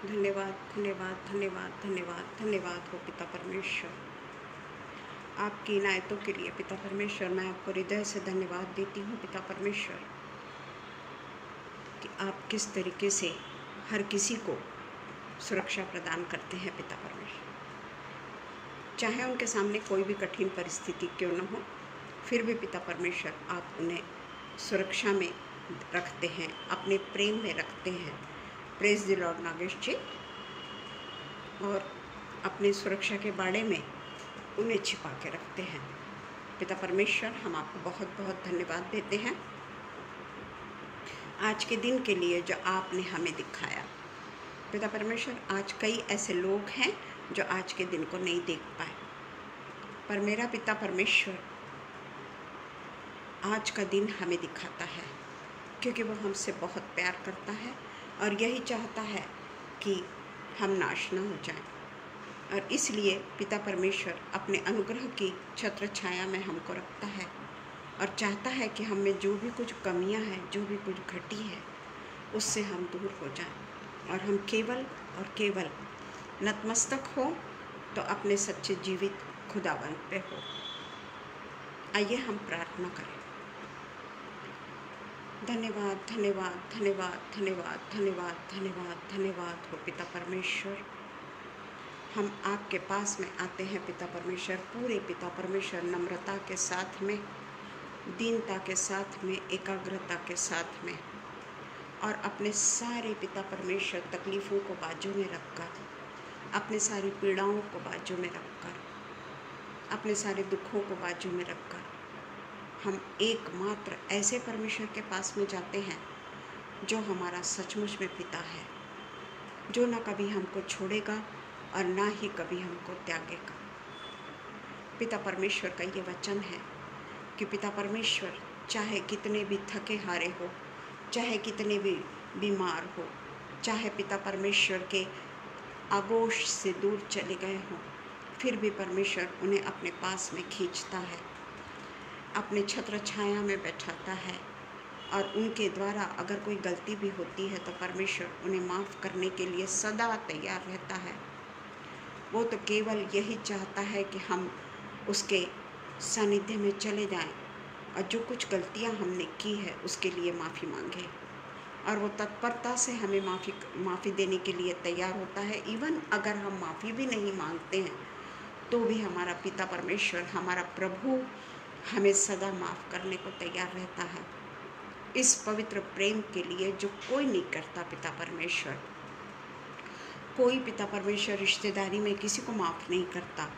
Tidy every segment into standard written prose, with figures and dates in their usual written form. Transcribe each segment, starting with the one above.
धन्यवाद धन्यवाद धन्यवाद धन्यवाद धन्यवाद हो पिता परमेश्वर। आपकी इनायतों के लिए पिता परमेश्वर मैं आपको हृदय से धन्यवाद देती हूँ पिता परमेश्वर, कि आप किस तरीके से हर किसी को सुरक्षा प्रदान करते हैं पिता परमेश्वर। चाहे उनके सामने कोई भी कठिन परिस्थिति क्यों न हो, फिर भी पिता परमेश्वर आप उन्हें सुरक्षा में रखते हैं, अपने प्रेम में रखते हैं। प्रेज द लॉर्ड नागेश जी। और अपनी सुरक्षा के बाड़े में उन्हें छिपा के रखते हैं। पिता परमेश्वर हम आपको बहुत बहुत धन्यवाद देते हैं आज के दिन के लिए जो आपने हमें दिखाया। पिता परमेश्वर आज कई ऐसे लोग हैं जो आज के दिन को नहीं देख पाए, पर मेरा पिता परमेश्वर आज का दिन हमें दिखाता है, क्योंकि वो हमसे बहुत प्यार करता है और यही चाहता है कि हम नाश न हो जाएं। और इसलिए पिता परमेश्वर अपने अनुग्रह की छत्र छाया में हमको रखता है और चाहता है कि हम में जो भी कुछ कमियां हैं, जो भी कुछ घटी है, उससे हम दूर हो जाएं और हम केवल और केवल नतमस्तक हो तो अपने सच्चे जीवित खुदावंत पे हो। आइए हम प्रार्थना करें। धन्यवाद धन्यवाद धन्यवाद धन्यवाद धन्यवाद धन्यवाद धन्यवाद हो पिता परमेश्वर। हम आपके पास में आते हैं पिता परमेश्वर, पूरे पिता परमेश्वर नम्रता के साथ में, दीनता के साथ में, एकाग्रता के साथ में, और अपने सारे पिता परमेश्वर तकलीफ़ों को बाजू में रखकर, अपने सारी पीड़ाओं को बाजू में रखकर, अपने सारे दुखों को बाजू में रखकर हम एकमात्र ऐसे परमेश्वर के पास में जाते हैं जो हमारा सचमुच में पिता है, जो ना कभी हमको छोड़ेगा और ना ही कभी हमको त्यागेगा। पिता परमेश्वर का ये वचन है कि पिता परमेश्वर चाहे कितने भी थके हारे हो, चाहे कितने भी बीमार हो, चाहे पिता परमेश्वर के आगोश से दूर चले गए हों, फिर भी परमेश्वर उन्हें अपने पास में खींचता है, अपने छत्र छाया में बैठाता है, और उनके द्वारा अगर कोई गलती भी होती है तो परमेश्वर उन्हें माफ़ करने के लिए सदा तैयार रहता है। वो तो केवल यही चाहता है कि हम उसके सानिध्य में चले जाएं और जो कुछ गलतियां हमने की है उसके लिए माफ़ी मांगे, और वो तत्परता से हमें माफ़ी देने के लिए तैयार होता है। इवन अगर हम माफ़ी भी नहीं मांगते हैं तो भी हमारा पिता परमेश्वर, हमारा प्रभु हमें सदा माफ़ करने को तैयार रहता है। इस पवित्र प्रेम के लिए जो कोई नहीं करता पिता परमेश्वर, कोई पिता परमेश्वर रिश्तेदारी में किसी को माफ़ नहीं करता,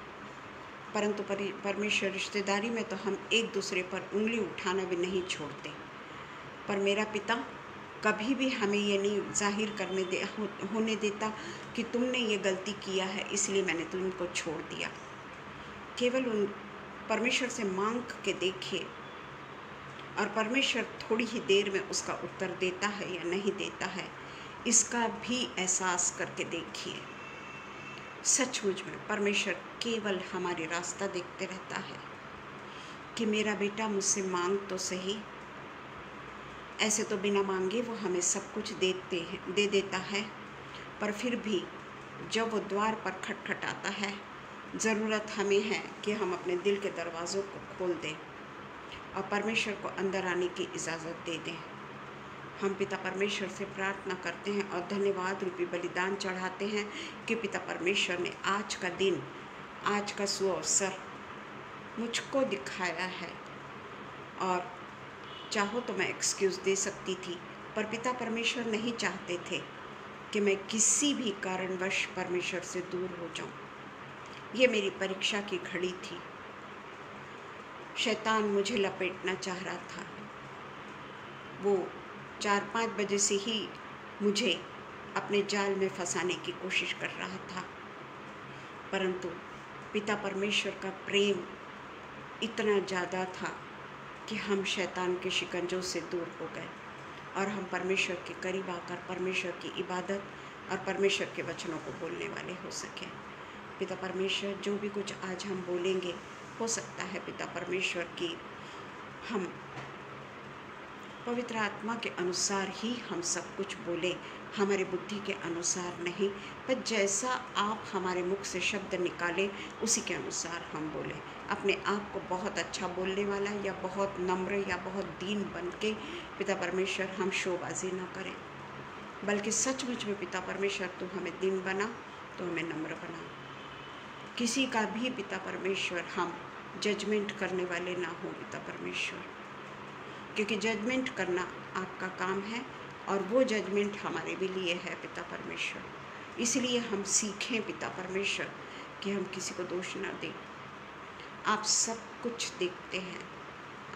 परंतु परमेश्वर रिश्तेदारी में तो हम एक दूसरे पर उंगली उठाना भी नहीं छोड़ते। पर मेरा पिता कभी भी हमें ये नहीं जाहिर होने देता कि तुमने ये गलती किया है इसलिए मैंने तुमको छोड़ दिया। केवल उन परमेश्वर से मांग के देखिए, और परमेश्वर थोड़ी ही देर में उसका उत्तर देता है या नहीं देता है, इसका भी एहसास करके देखिए। सचमुच में परमेश्वर केवल हमारी रास्ता देखते रहता है कि मेरा बेटा मुझसे मांग तो सही। ऐसे तो बिना मांगे वो हमें सब कुछ दे देता है, पर फिर भी जब वो द्वार पर खटखटाता है, ज़रूरत हमें है कि हम अपने दिल के दरवाज़ों को खोल दें और परमेश्वर को अंदर आने की इजाज़त दे दें। हम पिता परमेश्वर से प्रार्थना करते हैं और धन्यवाद रूपी बलिदान चढ़ाते हैं कि पिता परमेश्वर ने आज का दिन, आज का सुअवसर मुझको दिखाया है। और चाहो तो मैं एक्सक्यूज़ दे सकती थी, पर पिता परमेश्वर नहीं चाहते थे कि मैं किसी भी कारणवश परमेश्वर से दूर हो जाऊं। ये मेरी परीक्षा की घड़ी थी। शैतान मुझे लपेटना चाह रहा था। वो 4-5 बजे से ही मुझे अपने जाल में फंसाने की कोशिश कर रहा था, परंतु पिता परमेश्वर का प्रेम इतना ज़्यादा था कि हम शैतान के शिकंजों से दूर हो गए और हम परमेश्वर के करीब आकर परमेश्वर की इबादत और परमेश्वर के वचनों को बोलने वाले हो सके। पिता परमेश्वर जो भी कुछ आज हम बोलेंगे, हो सकता है पिता परमेश्वर की हम पवित्र आत्मा के अनुसार ही हम सब कुछ बोले, हमारी बुद्धि के अनुसार नहीं, पर जैसा आप हमारे मुख से शब्द निकाले उसी के अनुसार हम बोले। अपने आप को बहुत अच्छा बोलने वाला या बहुत नम्र या बहुत दीन बन के पिता परमेश्वर हम शोबाजी ना करें, बल्कि सचमुच में पिता परमेश्वर तू हमें दीन बना, तो हमें नम्र बना। किसी का भी पिता परमेश्वर हम जजमेंट करने वाले ना हो पिता परमेश्वर, क्योंकि जजमेंट करना आपका काम है और वो जजमेंट हमारे भी लिए है पिता परमेश्वर। इसलिए हम सीखें पिता परमेश्वर कि हम किसी को दोष ना दें। आप सब कुछ देखते हैं,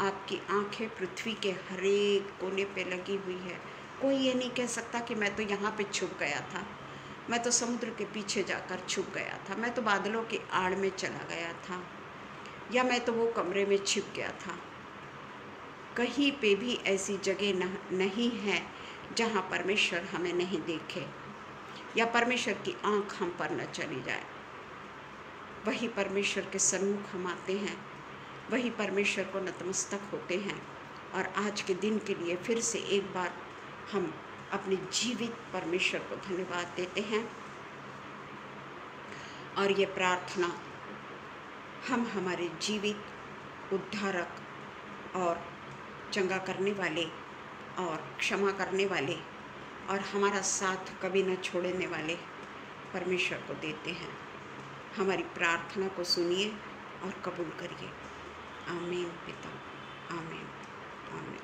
आपकी आंखें पृथ्वी के हर एक कोने पे लगी हुई है। कोई ये नहीं कह सकता कि मैं तो यहाँ पे छुप गया था, मैं तो समुद्र के पीछे जाकर छुप गया था, मैं तो बादलों की आड़ में चला गया था, या मैं तो वो कमरे में छिप गया था। कहीं पे भी ऐसी जगह नहीं है जहाँ परमेश्वर हमें नहीं देखे या परमेश्वर की आँख हम पर न चली जाए। वही परमेश्वर के सन्मुख हम आते हैं, वही परमेश्वर को नतमस्तक होते हैं। और आज के दिन के लिए फिर से एक बार हम अपने जीवित परमेश्वर को धन्यवाद देते हैं। और ये प्रार्थना हम हमारे जीवित उद्धारक और चंगा करने वाले और क्षमा करने वाले और हमारा साथ कभी न छोड़ने वाले परमेश्वर को देते हैं। हमारी प्रार्थना को सुनिए और कबूल करिए। आमीन पिता, आमीन, आमीन।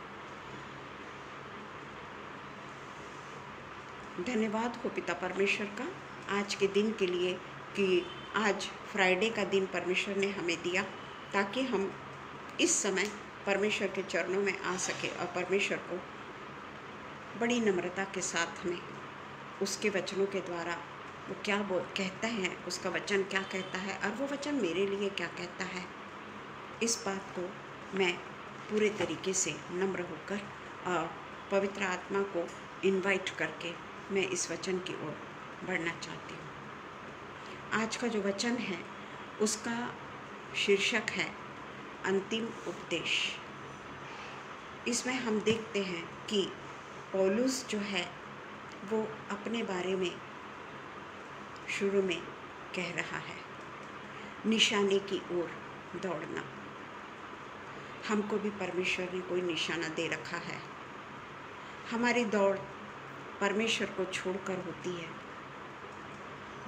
धन्यवाद हो पिता परमेश्वर का आज के दिन के लिए कि आज फ्राइडे का दिन परमेश्वर ने हमें दिया, ताकि हम इस समय परमेश्वर के चरणों में आ सके और परमेश्वर को बड़ी नम्रता के साथ में उसके वचनों के द्वारा वो क्या कहता है, उसका वचन क्या कहता है और वो वचन मेरे लिए क्या कहता है, इस बात को मैं पूरे तरीके से नम्र होकर और पवित्र आत्मा को इनवाइट करके मैं इस वचन की ओर बढ़ना चाहती हूँ। आज का जो वचन है उसका शीर्षक है अंतिम उपदेश। इसमें हम देखते हैं कि पौलुस जो है वो अपने बारे में शुरू में कह रहा है, निशाने की ओर दौड़ना। हमको भी परमेश्वर ने कोई निशाना दे रखा है। हमारी दौड़ परमेश्वर को छोड़कर होती है,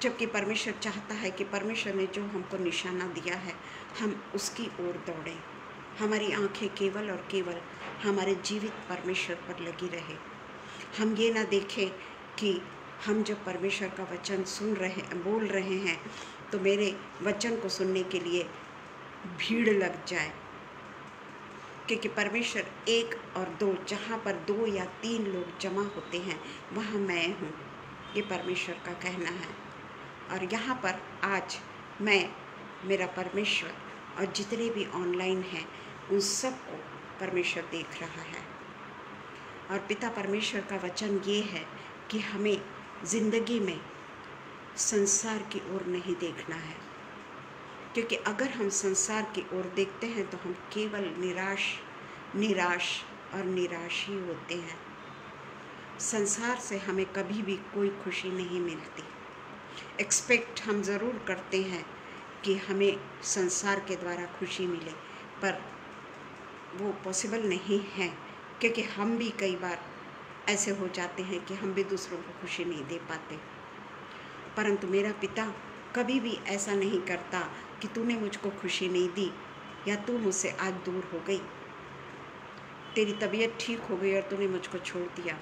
जबकि परमेश्वर चाहता है कि परमेश्वर ने जो हमको निशाना दिया है हम उसकी ओर दौड़ें। हमारी आंखें केवल और केवल हमारे जीवित परमेश्वर पर लगी रहे। हम ये ना देखें कि हम जब परमेश्वर का वचन बोल रहे हैं तो मेरे वचन को सुनने के लिए भीड़ लग जाए, क्योंकि परमेश्वर 1 और 2, जहाँ पर 2 या 3 लोग जमा होते हैं वहाँ मैं हूँ, ये परमेश्वर का कहना है। और यहाँ पर आज मैं, मेरा परमेश्वर और जितने भी ऑनलाइन हैं उन सब को परमेश्वर देख रहा है। और पिता परमेश्वर का वचन ये है कि हमें ज़िंदगी में संसार की ओर नहीं देखना है, क्योंकि अगर हम संसार की ओर देखते हैं तो हम केवल निराश ही होते हैं। संसार से हमें कभी भी कोई खुशी नहीं मिलती। एक्सपेक्ट हम ज़रूर करते हैं कि हमें संसार के द्वारा खुशी मिले, पर वो पॉसिबल नहीं है, क्योंकि हम भी कई बार ऐसे हो जाते हैं कि हम भी दूसरों को खुशी नहीं दे पाते। परंतु मेरा पिता कभी भी ऐसा नहीं करता कि तूने मुझको खुशी नहीं दी या तू मुझसे आज दूर हो गई, तेरी तबीयत ठीक हो गई और तूने मुझको छोड़ दिया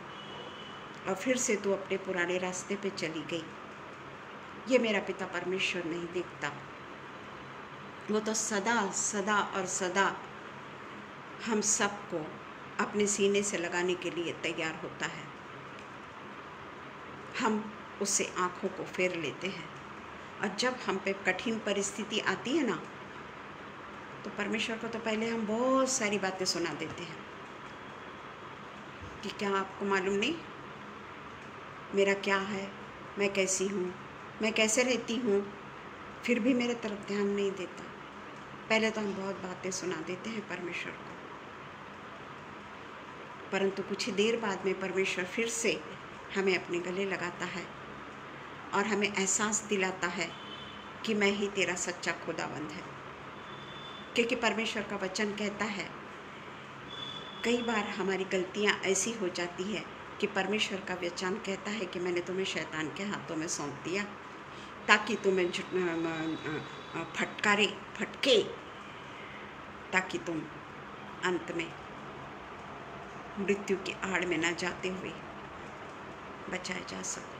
और फिर से तू अपने पुराने रास्ते पे चली गई। ये मेरा पिता परमेश्वर नहीं देखता। वो तो सदा सदा और सदा हम सबको अपने सीने से लगाने के लिए तैयार होता है। हम उससे आँखों को फेर लेते हैं, और जब हम पे कठिन परिस्थिति आती है ना, तो परमेश्वर को तो पहले हम बहुत सारी बातें सुना देते हैं कि क्या आपको मालूम नहीं मेरा क्या है, मैं कैसी हूँ, मैं कैसे रहती हूँ, फिर भी मेरे तरफ ध्यान नहीं देता। पहले तो हम बहुत बातें सुना देते हैं परमेश्वर को। परंतु कुछ ही देर बाद में परमेश्वर फिर से हमें अपने गले लगाता है और हमें एहसास दिलाता है कि मैं ही तेरा सच्चा खुदावंद है। क्योंकि परमेश्वर का वचन कहता है, कई बार हमारी गलतियां ऐसी हो जाती है कि परमेश्वर का वचन कहता है कि मैंने तुम्हें शैतान के हाथों में सौंप दिया ताकि तुम्हें फटके ताकि तुम अंत में मृत्यु की आड़ में न जाते हुए बचाए जा सको,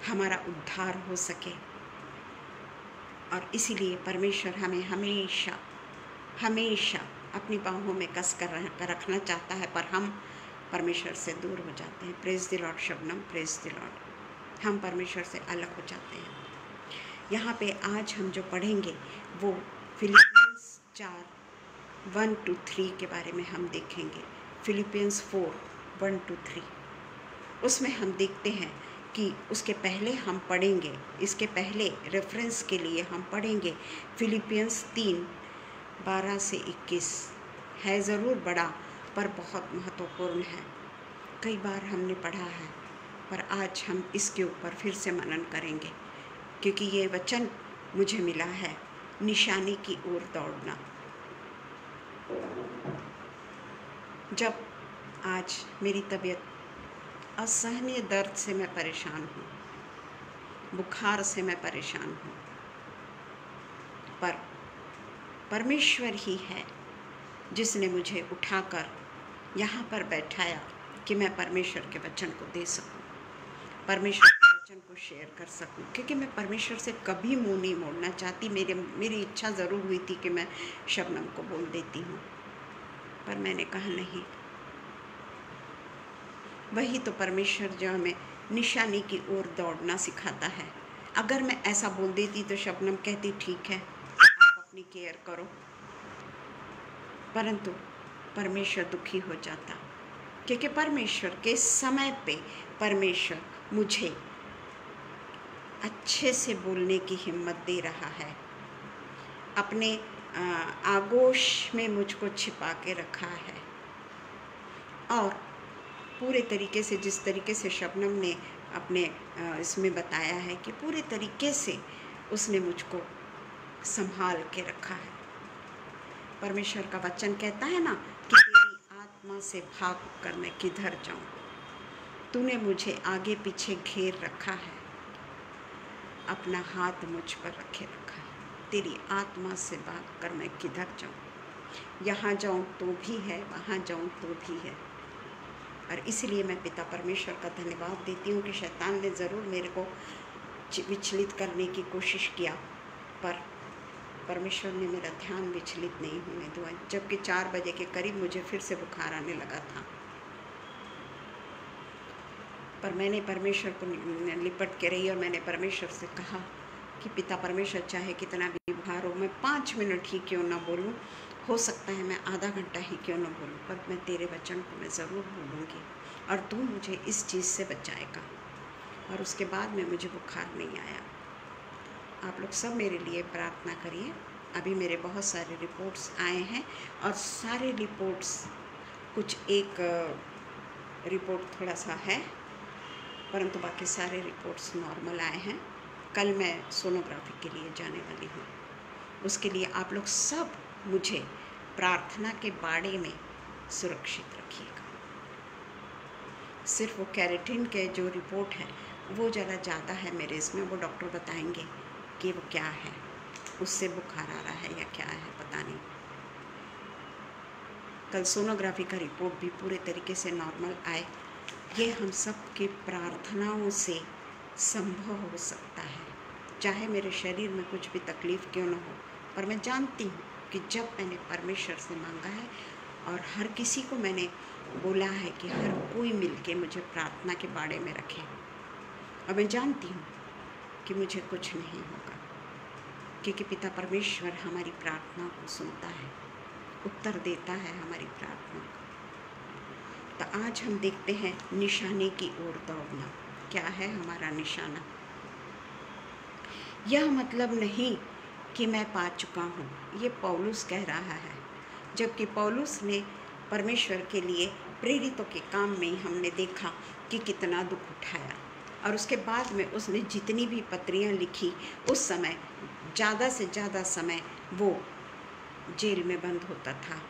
हमारा उद्धार हो सके। और इसीलिए परमेश्वर हमें हमेशा हमेशा अपनी बाहों में कस कर रखना चाहता है, पर हम परमेश्वर से दूर हो जाते हैं। Praise the Lord Shabnam, praise the Lord. हम परमेश्वर से अलग हो जाते हैं। यहाँ पे आज हम जो पढ़ेंगे वो फिलिपियंस 4:1-3 के बारे में हम देखेंगे। फिलिपियंस 4:1-3 उसमें हम देखते हैं कि उसके पहले हम पढ़ेंगे, इसके पहले रेफरेंस के लिए हम पढ़ेंगे फिलिपियंस 3:12-21। है ज़रूर बड़ा पर बहुत महत्वपूर्ण है। कई बार हमने पढ़ा है, पर आज हम इसके ऊपर फिर से मनन करेंगे, क्योंकि ये वचन मुझे मिला है, निशानी की ओर दौड़ना। जब आज मेरी तबीयत असहनीय दर्द से मैं परेशान हूँ, बुखार से मैं परेशान हूँ, पर परमेश्वर ही है जिसने मुझे उठाकर यहाँ पर बैठाया कि मैं परमेश्वर के वचन को दे सकूं, परमेश्वर के वचन को शेयर कर सकूं। क्योंकि मैं परमेश्वर से कभी मुंह नहीं मोड़ना चाहती। मेरी इच्छा ज़रूर हुई थी कि मैं शबनम को बोल देती हूँ, पर मैंने कहा नहीं। वही तो परमेश्वर जो हमें निशानी की ओर दौड़ना सिखाता है। अगर मैं ऐसा बोल देती तो शबनम कहती ठीक है, आप अपनी केयर करो, परंतु परमेश्वर दुखी हो जाता, क्योंकि परमेश्वर के समय पे परमेश्वर मुझे अच्छे से बोलने की हिम्मत दे रहा है। अपने आगोश में मुझको छिपा के रखा है और पूरे तरीके से, जिस तरीके से शबनम ने अपने इसमें बताया है कि पूरे तरीके से उसने मुझको संभाल के रखा है। परमेश्वर का वचन कहता है ना कि तेरी आत्मा से भाग कर मैं किधर जाऊं, तूने मुझे आगे पीछे घेर रखा है, अपना हाथ मुझ पर रखे रखा है। तेरी आत्मा से भाग कर मैं किधर जाऊं, यहाँ जाऊं तो भी है, वहाँ जाऊं तो भी है। और इसलिए मैं पिता परमेश्वर का धन्यवाद देती हूँ कि शैतान ने ज़रूर मेरे को विचलित करने की कोशिश किया, पर परमेश्वर ने मेरा ध्यान विचलित नहीं होने दिया। जबकि 4 बजे के करीब मुझे फिर से बुखार आने लगा था, पर मैंने परमेश्वर को लिपट के रही और मैंने परमेश्वर से कहा कि पिता परमेश्वर, चाहे कितना भी बुखार हो, मैं 5 मिनट ही क्यों ना बोलूँ, हो सकता है मैं आधा घंटा ही क्यों ना बोलूँ, पर मैं तेरे वचन को मैं ज़रूर बोलूँगी और तू मुझे इस चीज़ से बचाएगा। और उसके बाद में मुझे बुखार नहीं आया। आप लोग सब मेरे लिए प्रार्थना करिए। अभी मेरे बहुत सारे रिपोर्ट्स आए हैं और सारे रिपोर्ट्स, कुछ एक रिपोर्ट थोड़ा सा है, परंतु बाकी सारे रिपोर्ट्स नॉर्मल आए हैं। कल मैं सोनोग्राफी के लिए जाने वाली हूँ। उसके लिए आप लोग सब मुझे प्रार्थना के बाड़े में सुरक्षित रखिएगा। सिर्फ वो कैरेटिन के जो रिपोर्ट है वो ज़रा ज़्यादा है मेरे इसमें, वो डॉक्टर बताएंगे कि वो क्या है, उससे बुखार आ रहा है या क्या है पता नहीं। कल सोनोग्राफी का रिपोर्ट भी पूरे तरीके से नॉर्मल आए, ये हम सब की प्रार्थनाओं से संभव हो सकता है। चाहे मेरे शरीर में कुछ भी तकलीफ़ क्यों न हो, पर मैं जानती हूँ कि जब मैंने परमेश्वर से मांगा है और हर किसी को मैंने बोला है कि हर कोई मिलके मुझे प्रार्थना के बाड़े में रखे, और मैं जानती हूँ कि मुझे कुछ नहीं होगा, क्योंकि पिता परमेश्वर हमारी प्रार्थना को सुनता है, उत्तर देता है हमारी प्रार्थना को। तो आज हम देखते हैं निशाने की ओर दौड़ना। क्या है हमारा निशाना? यह मतलब नहीं कि मैं पा चुका हूँ, ये पौलुस कह रहा है। जबकि पौलुस ने परमेश्वर के लिए प्रेरितों के काम में हमने देखा कि कितना दुख उठाया। और उसके बाद में उसने जितनी भी पत्रियां लिखी, उस समय ज़्यादा से ज़्यादा समय वो जेल में बंद होता था,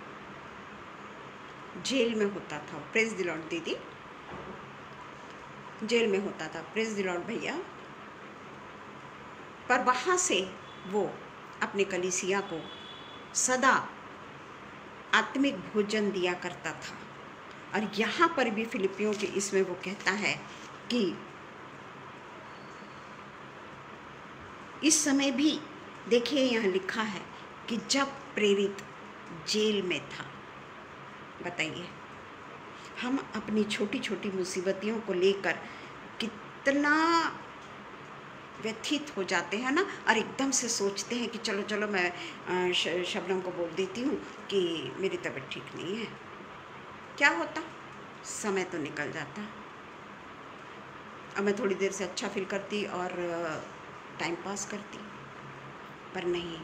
जेल में होता था। प्रेज द लॉर्ड दीदी, जेल में होता था। प्रेज द लॉर्ड भैया। पर वहाँ से वो अपने कलीसिया को सदा आत्मिक भोजन दिया करता था। और यहाँ पर भी फिलिपियों के इसमें वो कहता है कि इस समय भी देखिए यहाँ लिखा है कि जब प्रेरित जेल में था। बताइए, हम अपनी छोटी छोटी मुसीबतियों को लेकर कितना व्यथित हो जाते हैं ना, और एकदम से सोचते हैं कि चलो चलो मैं शबनम को बोल देती हूँ कि मेरी तबीयत ठीक नहीं है। क्या होता, समय तो निकल जाता। अब मैं थोड़ी देर से अच्छा फील करती और टाइम पास करती, पर नहीं।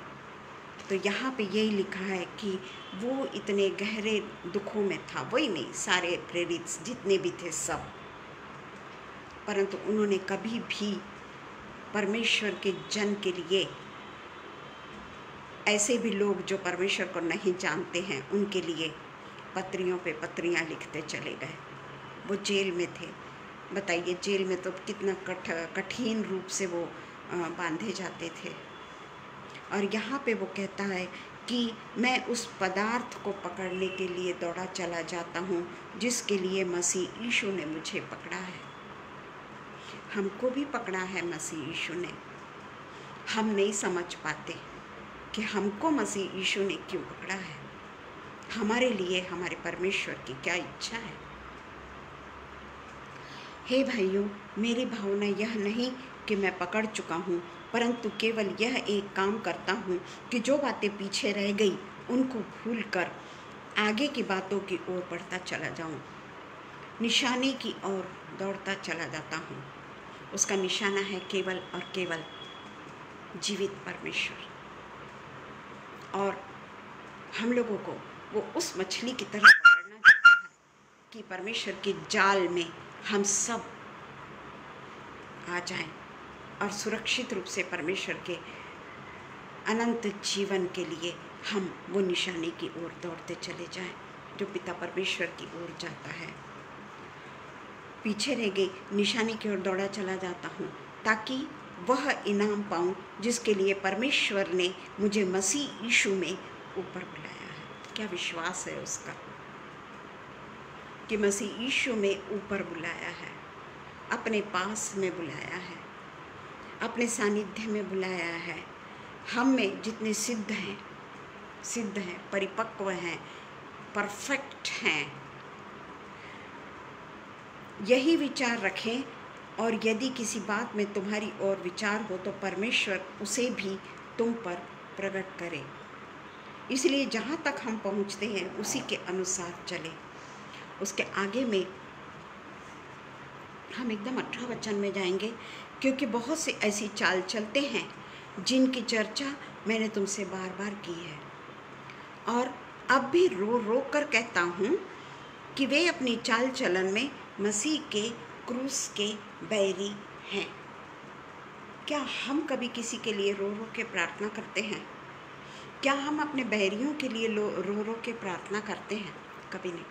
तो यहाँ पे यही लिखा है कि वो इतने गहरे दुखों में था, वही नहीं, सारे प्रेरित जितने भी थे सब, परंतु उन्होंने कभी भी परमेश्वर के जन के लिए, ऐसे भी लोग जो परमेश्वर को नहीं जानते हैं, उनके लिए पत्रियों पे पत्रियां लिखते चले गए। वो जेल में थे। बताइए, जेल में तो कितना कठिन रूप से वो बांधे जाते थे। और यहाँ पे वो कहता है कि मैं उस पदार्थ को पकड़ने के लिए दौड़ा चला जाता हूँ जिसके लिए मसीह यीशु ने मुझे पकड़ा है। हमको भी पकड़ा है मसीह यीशु ने। हम नहीं समझ पाते कि हमको मसीह यीशु ने क्यों पकड़ा है, हमारे लिए हमारे परमेश्वर की क्या इच्छा है। हे भाइयों, मेरी भावना यह नहीं कि मैं पकड़ चुका हूँ, परंतु केवल यह एक काम करता हूँ कि जो बातें पीछे रह गई उनको भूलकर आगे की बातों की ओर बढ़ता चला जाऊँ, निशाने की ओर दौड़ता चला जाता हूँ। उसका निशाना है केवल और केवल जीवित परमेश्वर। और हम लोगों को वो उस मछली की तरह पकड़ना चाहता है कि परमेश्वर के जाल में हम सब आ जाएं और सुरक्षित रूप से परमेश्वर के अनंत जीवन के लिए हम वो निशाने की ओर दौड़ते चले जाएं जो पिता परमेश्वर की ओर जाता है। पीछे रह गई निशाने की ओर दौड़ा चला जाता हूँ ताकि वह इनाम पाऊँ जिसके लिए परमेश्वर ने मुझे मसीह यीशु में ऊपर बुलाया है। क्या विश्वास है उसका कि मसीह यीशु में ऊपर बुलाया है, अपने पास में बुलाया है, अपने सानिध्य में बुलाया है। हम में जितने सिद्ध हैं, परिपक्व हैं, परफेक्ट हैं, यही विचार रखें। और यदि किसी बात में तुम्हारी और विचार हो तो परमेश्वर उसे भी तुम पर प्रकट करे। इसलिए जहाँ तक हम पहुँचते हैं उसी के अनुसार चलें। उसके आगे में हम एकदम 18 वचन में जाएंगे, क्योंकि बहुत से ऐसी चाल चलते हैं जिनकी चर्चा मैंने तुमसे बार बार की है, और अब भी रो रो कर कहता हूँ कि वे अपनी चाल चलन में मसीह के क्रूस के बैरी हैं। क्या हम कभी किसी के लिए रो रो के प्रार्थना करते हैं? क्या हम अपने बैरियों के लिए रो रो के प्रार्थना करते हैं? कभी नहीं।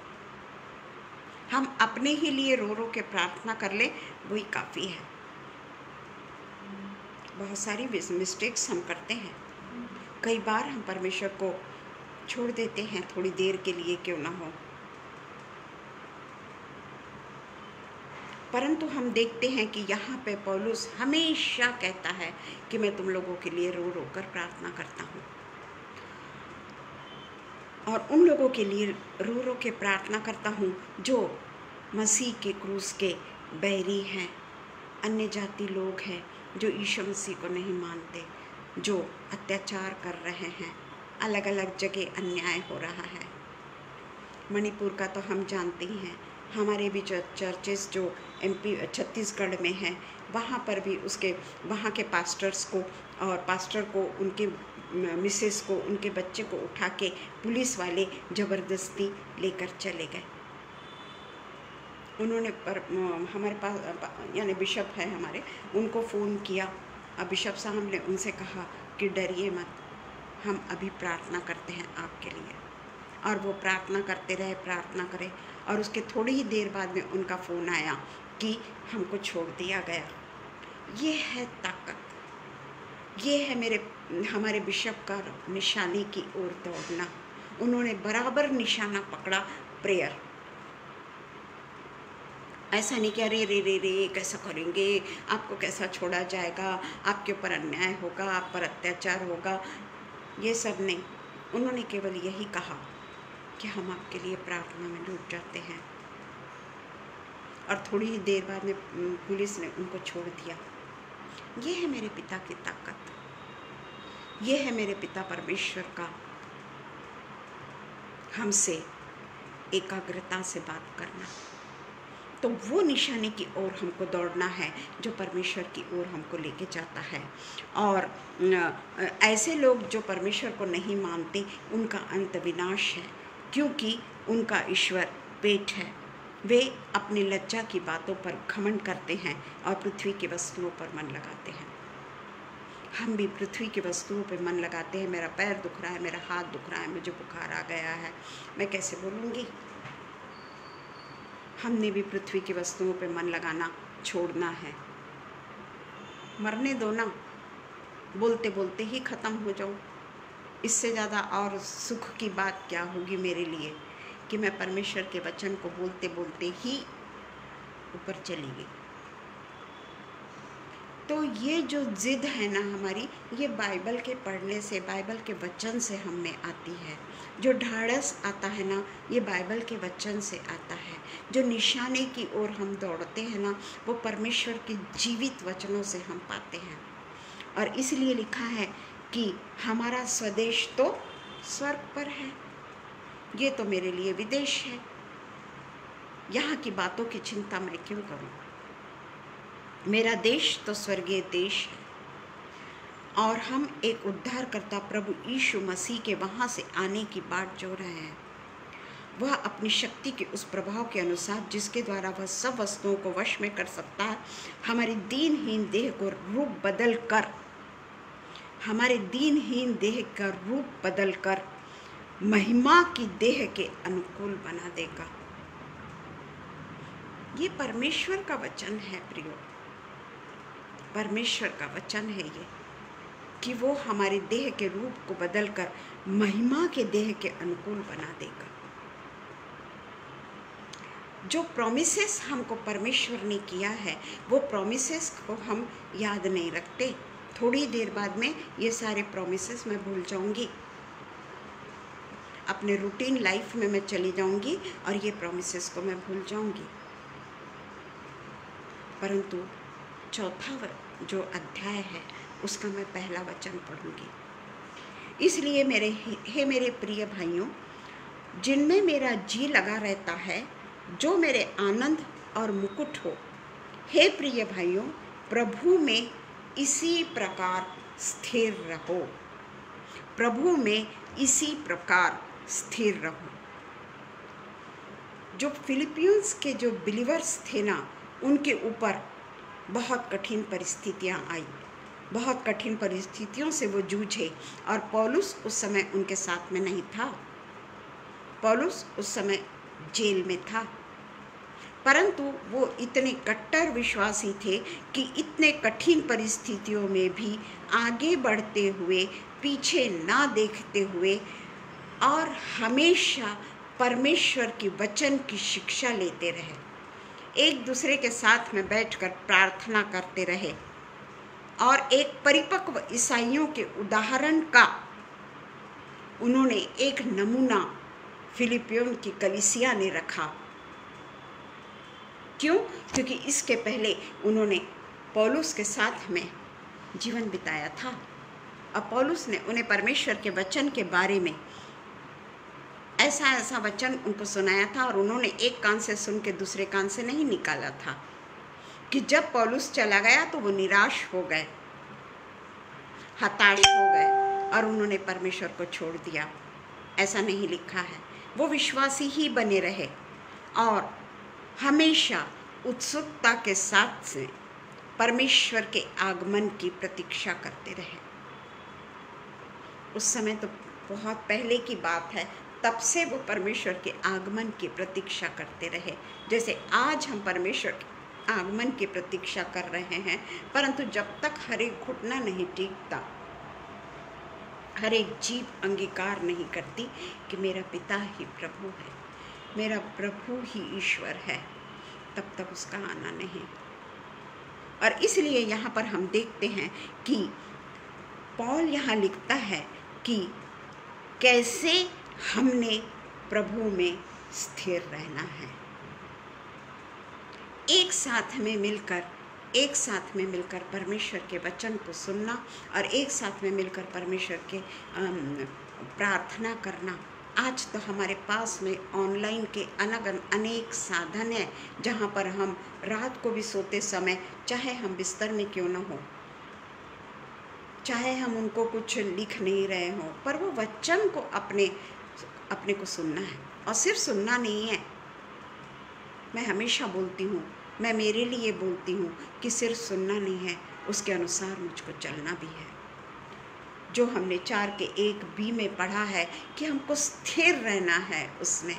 हम अपने ही लिए रो रो के प्रार्थना कर ले, वही काफ़ी है। बहुत सारी मिस्टेक्स हम करते हैं। कई बार हम परमेश्वर को छोड़ देते हैं, थोड़ी देर के लिए क्यों ना हो, परंतु हम देखते हैं कि यहाँ पे पौलुस हमेशा कहता है कि मैं तुम लोगों के लिए रो रो कर प्रार्थना करता हूँ, और उन लोगों के लिए रो रो के प्रार्थना करता हूँ जो मसीह के क्रूस के बैरी हैं, अन्य जाति लोग हैं जो यीशु मसीह को नहीं मानते, जो अत्याचार कर रहे हैं, अलग अलग जगह अन्याय हो रहा है। मणिपुर का तो हम जानते ही हैं, हमारे भी चर्चेस जो MP छत्तीसगढ़ में हैं, वहाँ पर भी वहाँ के पास्टर्स को और पास्टर को उनके मिसेस को, उनके बच्चे को उठा के पुलिस वाले ज़बरदस्ती लेकर चले गए। उन्होंने हमारे पास यानी बिशप है हमारे, उनको फ़ोन किया। अब बिशप साहब ने उनसे कहा कि डरिए मत, हम अभी प्रार्थना करते हैं आपके लिए। और वो प्रार्थना करते रहे, प्रार्थना करे, और उसके थोड़ी ही देर बाद में उनका फ़ोन आया कि हमको छोड़ दिया गया। ये है ताकत, ये है हमारे बिशप का निशाने की ओर दौड़ना। उन्होंने बराबर निशाना पकड़ा, प्रेयर। ऐसा नहीं कि अरे रे रे रे कैसा करेंगे, आपको कैसा छोड़ा जाएगा, आपके ऊपर अन्याय होगा, आप पर अत्याचार होगा, ये सब नहीं। उन्होंने केवल यही कहा कि हम आपके लिए प्रार्थना में डूब जाते हैं। और थोड़ी ही देर बाद में पुलिस ने उनको छोड़ दिया। ये है मेरे पिता की ताकत, ये है मेरे पिता परमेश्वर का हमसे एकाग्रता से बात करना। तो वो निशाने की ओर हमको दौड़ना है जो परमेश्वर की ओर हमको लेके जाता है। और ऐसे लोग जो परमेश्वर को नहीं मानते, उनका अंत विनाश है, क्योंकि उनका ईश्वर पेट है। वे अपनी लज्जा की बातों पर घमंड करते हैं और पृथ्वी की वस्तुओं पर मन लगाते हैं। हम भी पृथ्वी की वस्तुओं पर मन लगाते हैं। मेरा पैर दुख रहा है, मेरा हाथ दुख रहा है, मुझे बुखार आ गया है, मैं कैसे बोलूँगी। हमने भी पृथ्वी की वस्तुओं पे मन लगाना छोड़ना है। मरने दो ना, बोलते बोलते ही ख़त्म हो जाऊँ। इससे ज़्यादा और सुख की बात क्या होगी मेरे लिए कि मैं परमेश्वर के वचन को बोलते बोलते ही ऊपर चली गई। तो ये जो ज़िद है ना हमारी, ये बाइबल के पढ़ने से, बाइबल के वचन से हम में आती है। जो ढाढ़स आता है ना, ये बाइबल के वचन से आता है। जो निशाने की ओर हम दौड़ते हैं ना, वो परमेश्वर के जीवित वचनों से हम पाते हैं। और इसलिए लिखा है कि हमारा स्वदेश तो स्वर्ग पर है, ये तो मेरे लिए विदेश है। यहाँ की बातों की चिंता मैं क्यों करूँ। मेरा देश तो स्वर्गीय देश है, और हम एक उद्धारकर्ता प्रभु यीशु मसीह के वहाँ से आने की बाट जो रहे हैं। वह अपनी शक्ति के उस प्रभाव के अनुसार जिसके द्वारा वह सब वस्तुओं को वश में कर सकता है, हमारी दीनहीन देह को रूप बदल कर, हमारे दीनहीन देह का रूप बदल कर महिमा की देह के अनुकूल बना देगा। ये परमेश्वर का वचन है प्रियो, परमेश्वर का वचन है ये, कि वो हमारे देह के रूप को बदलकर महिमा के देह के अनुकूल बना देगा। जो प्रॉमिसेस हमको परमेश्वर ने किया है, वो प्रॉमिसेस को हम याद नहीं रखते। थोड़ी देर बाद में ये सारे प्रॉमिसेस मैं भूल जाऊंगी, अपने रूटीन लाइफ में मैं चली जाऊंगी और ये प्रॉमिसेस को मैं भूल जाऊंगी। परंतु चौथा जो अध्याय है उसका मैं पहला वचन पढ़ूंगी। इसलिए मेरे प्रिय भाइयों, जिनमें मेरा जी लगा रहता है, जो मेरे आनंद और मुकुट हो, हे प्रिय भाइयों, प्रभु में इसी प्रकार स्थिर रहो, प्रभु में इसी प्रकार स्थिर रहो। जो फिलिपियंस के जो बिलीवर्स थे ना, उनके ऊपर बहुत कठिन परिस्थितियां आई, बहुत कठिन परिस्थितियों से वो जूझे। और पौलुस उस समय उनके साथ में नहीं था, पौलुस उस समय जेल में था। परंतु वो इतने कट्टर विश्वासी थे कि इतने कठिन परिस्थितियों में भी आगे बढ़ते हुए, पीछे ना देखते हुए, और हमेशा परमेश्वर की वचन की शिक्षा लेते रहे। एक दूसरे के साथ में बैठकर प्रार्थना करते रहे, और एक परिपक्व ईसाइयों के उदाहरण का उन्होंने एक नमूना फिलिपियों की कलीसिया ने रखा। क्यों? क्योंकि इसके पहले उन्होंने पौलुस के साथ में जीवन बिताया था, और पौलुस ने उन्हें परमेश्वर के वचन के बारे में ऐसा वचन उनको सुनाया था, और उन्होंने एक कान से सुन के दूसरे कान से नहीं निकाला था। कि जब पौलुस चला गया तो वो निराश हो गए, हताश हो गए, और उन्होंने परमेश्वर को छोड़ दिया, ऐसा नहीं लिखा है। वो विश्वासी ही बने रहे और हमेशा उत्सुकता के साथ से परमेश्वर के आगमन की प्रतीक्षा करते रहे। उस समय तो बहुत पहले की बात है, तब से वो परमेश्वर के आगमन की प्रतीक्षा करते रहे। जैसे आज हम परमेश्वर के आगमन की प्रतीक्षा कर रहे हैं, परंतु जब तक हर एक घुटना नहीं टेकता, हर एक जीभ अंगीकार नहीं करती कि मेरा पिता ही प्रभु है, मेरा प्रभु ही ईश्वर है, तब तक उसका आना नहीं। और इसलिए यहाँ पर हम देखते हैं कि पौल यहाँ लिखता है कि कैसे हमने प्रभु में स्थिर रहना है। एक साथ में मिलकर परमेश्वर के वचन को सुनना और एक साथ में मिलकर परमेश्वर के प्रार्थना करना। आज तो हमारे पास में ऑनलाइन के अनेक साधन हैं, जहाँ पर हम रात को भी सोते समय, चाहे हम बिस्तर में क्यों न हो, चाहे हम उनको कुछ लिख नहीं रहे हों, पर वो वचन को अपने को सुनना है। और सिर्फ सुनना नहीं है, मैं हमेशा बोलती हूँ, मैं मेरे लिए बोलती हूँ कि सिर्फ सुनना नहीं है, उसके अनुसार मुझको चलना भी है। जो हमने 4:1b में पढ़ा है कि हमको स्थिर रहना है उसमें,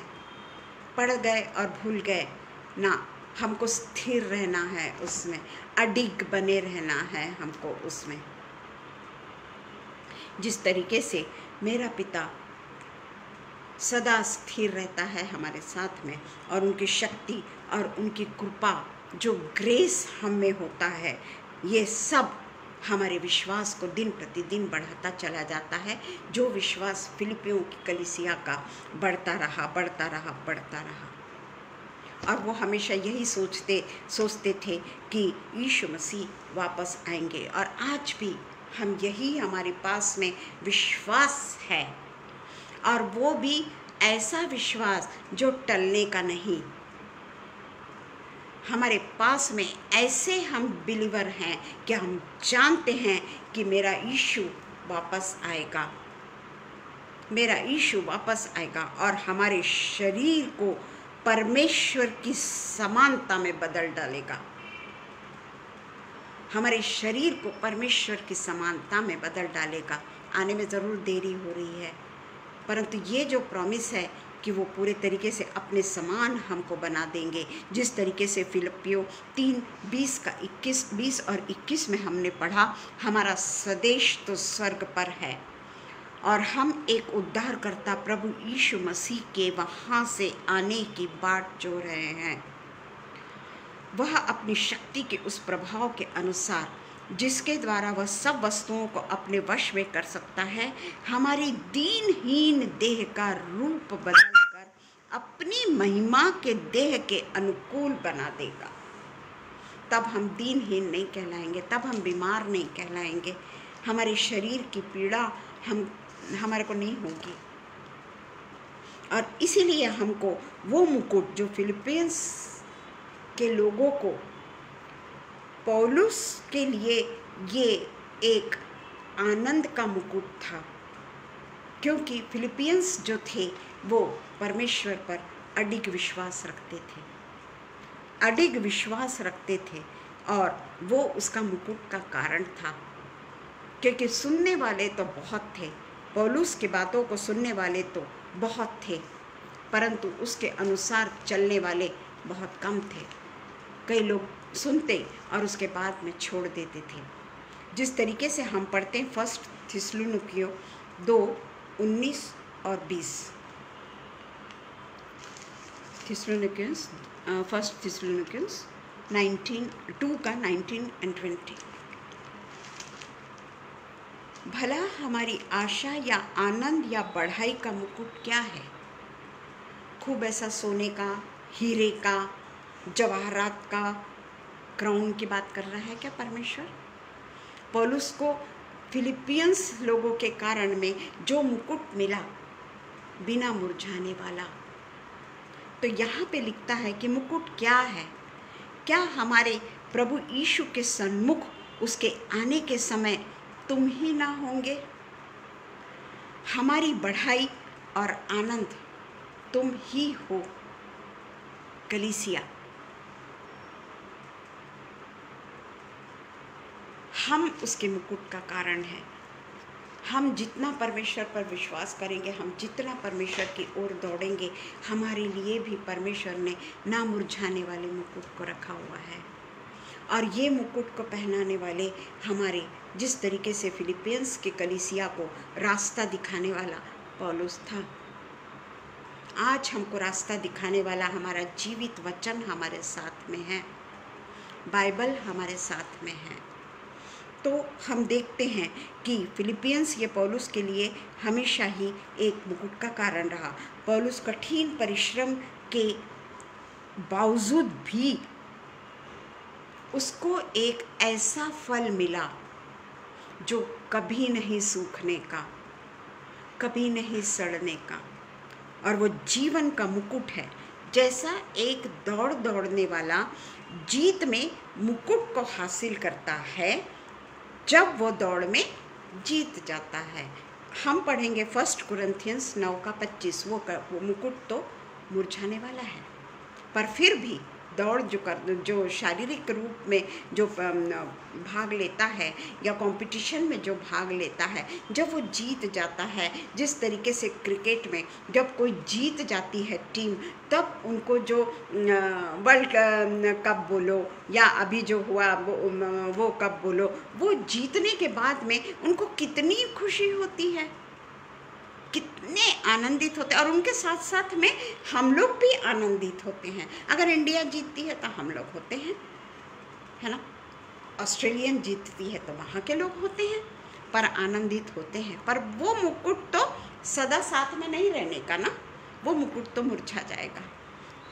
पढ़ गए और भूल गए ना, हमको स्थिर रहना है उसमें, अडिग बने रहना है हमको उसमें। जिस तरीके से मेरा पिता सदा स्थिर रहता है हमारे साथ में, और उनकी शक्ति और उनकी कृपा, जो ग्रेस हम में होता है, ये सब हमारे विश्वास को दिन प्रतिदिन बढ़ाता चला जाता है। जो विश्वास फिलिपियों की कलीसिया का बढ़ता रहा। और वो हमेशा यही सोचते थे कि यीशु मसीह वापस आएंगे, और आज भी हम यही हमारे पास में विश्वास है, और वो भी ऐसा विश्वास जो टलने का नहीं। हमारे पास में ऐसे हम बिलीवर हैं कि हम जानते हैं कि मेरा यीशु वापस आएगा, मेरा यीशु वापस आएगा और हमारे शरीर को परमेश्वर की समानता में बदल डालेगा। हमारे शरीर को परमेश्वर की समानता में बदल डालेगा। आने में ज़रूर देरी हो रही है, परंतु ये जो प्रॉमिस है कि वो पूरे तरीके से अपने समान हमको बना देंगे। जिस तरीके से फिलिपियों 3:20 और 21 में हमने पढ़ा, हमारा स्वदेश तो स्वर्ग पर है और हम एक उद्धारकर्ता प्रभु यीशु मसीह के वहाँ से आने की बाट जो रहे हैं। वह अपनी शक्ति के उस प्रभाव के अनुसार, जिसके द्वारा वह सब वस्तुओं को अपने वश में कर सकता है, हमारी दीनहीन देह का रूप बदलकर अपनी महिमा के देह के अनुकूल बना देगा। तब हम दीनहीन नहीं कहलाएंगे, तब हम बीमार नहीं कहलाएंगे, हमारे शरीर की पीड़ा हमारे को नहीं होगी। और इसीलिए हमको वो मुकुट जो फिलिपियंस के लोगों को, पौलुस के लिए ये एक आनंद का मुकुट था, क्योंकि फिलिपियंस जो थे वो परमेश्वर पर अडिग विश्वास रखते थे और वो उसका मुकुट का कारण था। क्योंकि सुनने वाले तो बहुत थे, पौलुस की बातों को सुनने वाले तो बहुत थे, परंतु उसके अनुसार चलने वाले बहुत कम थे। कई लोग सुनते और उसके बाद में छोड़ देते थे। जिस तरीके से हम पढ़ते हैं 1 थिस्सलुनीकियों 2:19 और 20, 1 थिस्सलुनीकियंस 2 का 19 और 20। भला हमारी आशा या आनंद या बढ़ाई का मुकुट क्या है? खूब ऐसा सोने का, हीरे का, जवाहरात का क्राउन की बात कर रहा है क्या परमेश्वर? पौलुस को फिलिपियंस लोगों के कारण में जो मुकुट मिला, बिना मुरझाने वाला, तो यहाँ पे लिखता है कि मुकुट क्या है? क्या हमारे प्रभु यीशु के सन्मुख उसके आने के समय तुम ही ना होंगे? हमारी बढ़ाई और आनंद तुम ही हो कलीसिया। हम उसके मुकुट का कारण हैं। हम जितना परमेश्वर पर विश्वास करेंगे, हम जितना परमेश्वर की ओर दौड़ेंगे, हमारे लिए भी परमेश्वर ने ना मुरझाने वाले मुकुट को रखा हुआ है। और ये मुकुट को पहनाने वाले हमारे, जिस तरीके से फिलिपियंस के कलीसिया को रास्ता दिखाने वाला पौलुस था, आज हमको रास्ता दिखाने वाला हमारा जीवित वचन हमारे साथ में है, बाइबल हमारे साथ में है। तो हम देखते हैं कि फिलिपियंस ये पौलुस के लिए हमेशा ही एक मुकुट का कारण रहा। पौलुस कठिन परिश्रम के बावजूद भी उसको एक ऐसा फल मिला जो कभी नहीं सूखने का, कभी नहीं सड़ने का, और वो जीवन का मुकुट है। जैसा एक दौड़ने वाला जीत में मुकुट को हासिल करता है जब वो दौड़ में जीत जाता है। हम पढ़ेंगे 1 कुरिन्थियंस 9:25। वो मुकुट तो मुरझाने वाला है, पर फिर भी दौड़ जो शारीरिक रूप में जो भाग लेता है या कंपटीशन में जो भाग लेता है, जब वो जीत जाता है, जिस तरीके से क्रिकेट में जब कोई जीत जाती है टीम, तब उनको जो वर्ल्ड कप बोलो या अभी जो हुआ वो कप बोलो, वो जीतने के बाद में उनको कितनी खुशी होती है, कितने आनंदित होते हैं। और उनके साथ साथ में हम लोग भी आनंदित होते हैं। अगर इंडिया जीतती है तो हम लोग होते हैं, है ना। ऑस्ट्रेलियन जीतती है तो वहाँ के लोग होते हैं, पर आनंदित होते हैं। पर वो मुकुट तो सदा साथ में नहीं रहने का ना, वो मुकुट तो मुरझा जाएगा।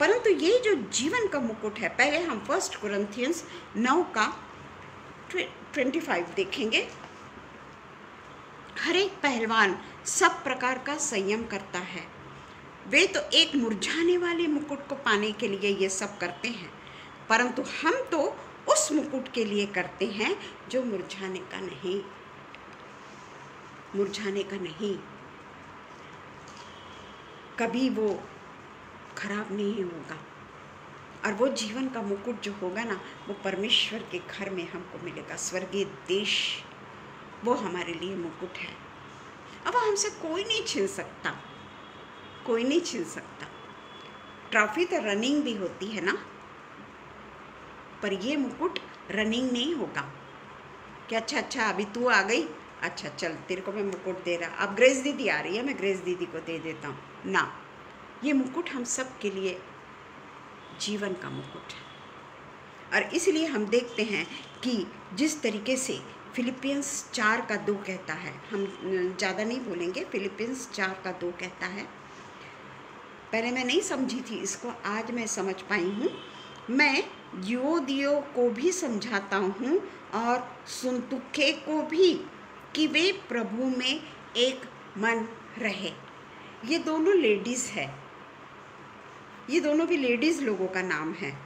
परंतु ये जो जीवन का मुकुट है, पहले हम 1 कुरिन्थियंस 9:25 देखेंगे। हर एक पहलवान सब प्रकार का संयम करता है। वे तो एक मुरझाने वाले मुकुट को पाने के लिए ये सब करते हैं, परंतु हम तो उस मुकुट के लिए करते हैं जो मुरझाने का नहीं, कभी वो खराब नहीं होगा। और वो जीवन का मुकुट जो होगा ना, वो परमेश्वर के घर में हमको मिलेगा, स्वर्गीय देश, वो हमारे लिए मुकुट है। अब हमसे कोई नहीं छीन सकता, कोई नहीं छीन सकता। ट्रॉफी तो रनिंग भी होती है ना, पर ये मुकुट रनिंग नहीं होगा कि अच्छा अभी तू आ गई, अच्छा चल तेरे को मैं मुकुट दे रहा, अब ग्रेस दीदी आ रही है, मैं ग्रेस दीदी को दे देता हूँ ना। ये मुकुट हम सब के लिए जीवन का मुकुट है। और इसलिए हम देखते हैं कि जिस तरीके से फिलिपियंस 4:2 कहता है, हम ज़्यादा नहीं बोलेंगे, फिलिपियंस 4:2 कहता है। पहले मैं नहीं समझी थी इसको, आज मैं समझ पाई हूँ। मैं यूओदिया को भी समझाता हूँ और सुन्तुखे को भी, कि वे प्रभु में एक मन रहे। ये दोनों लेडीज़ है, ये दोनों भी लेडीज़ लोगों का नाम है।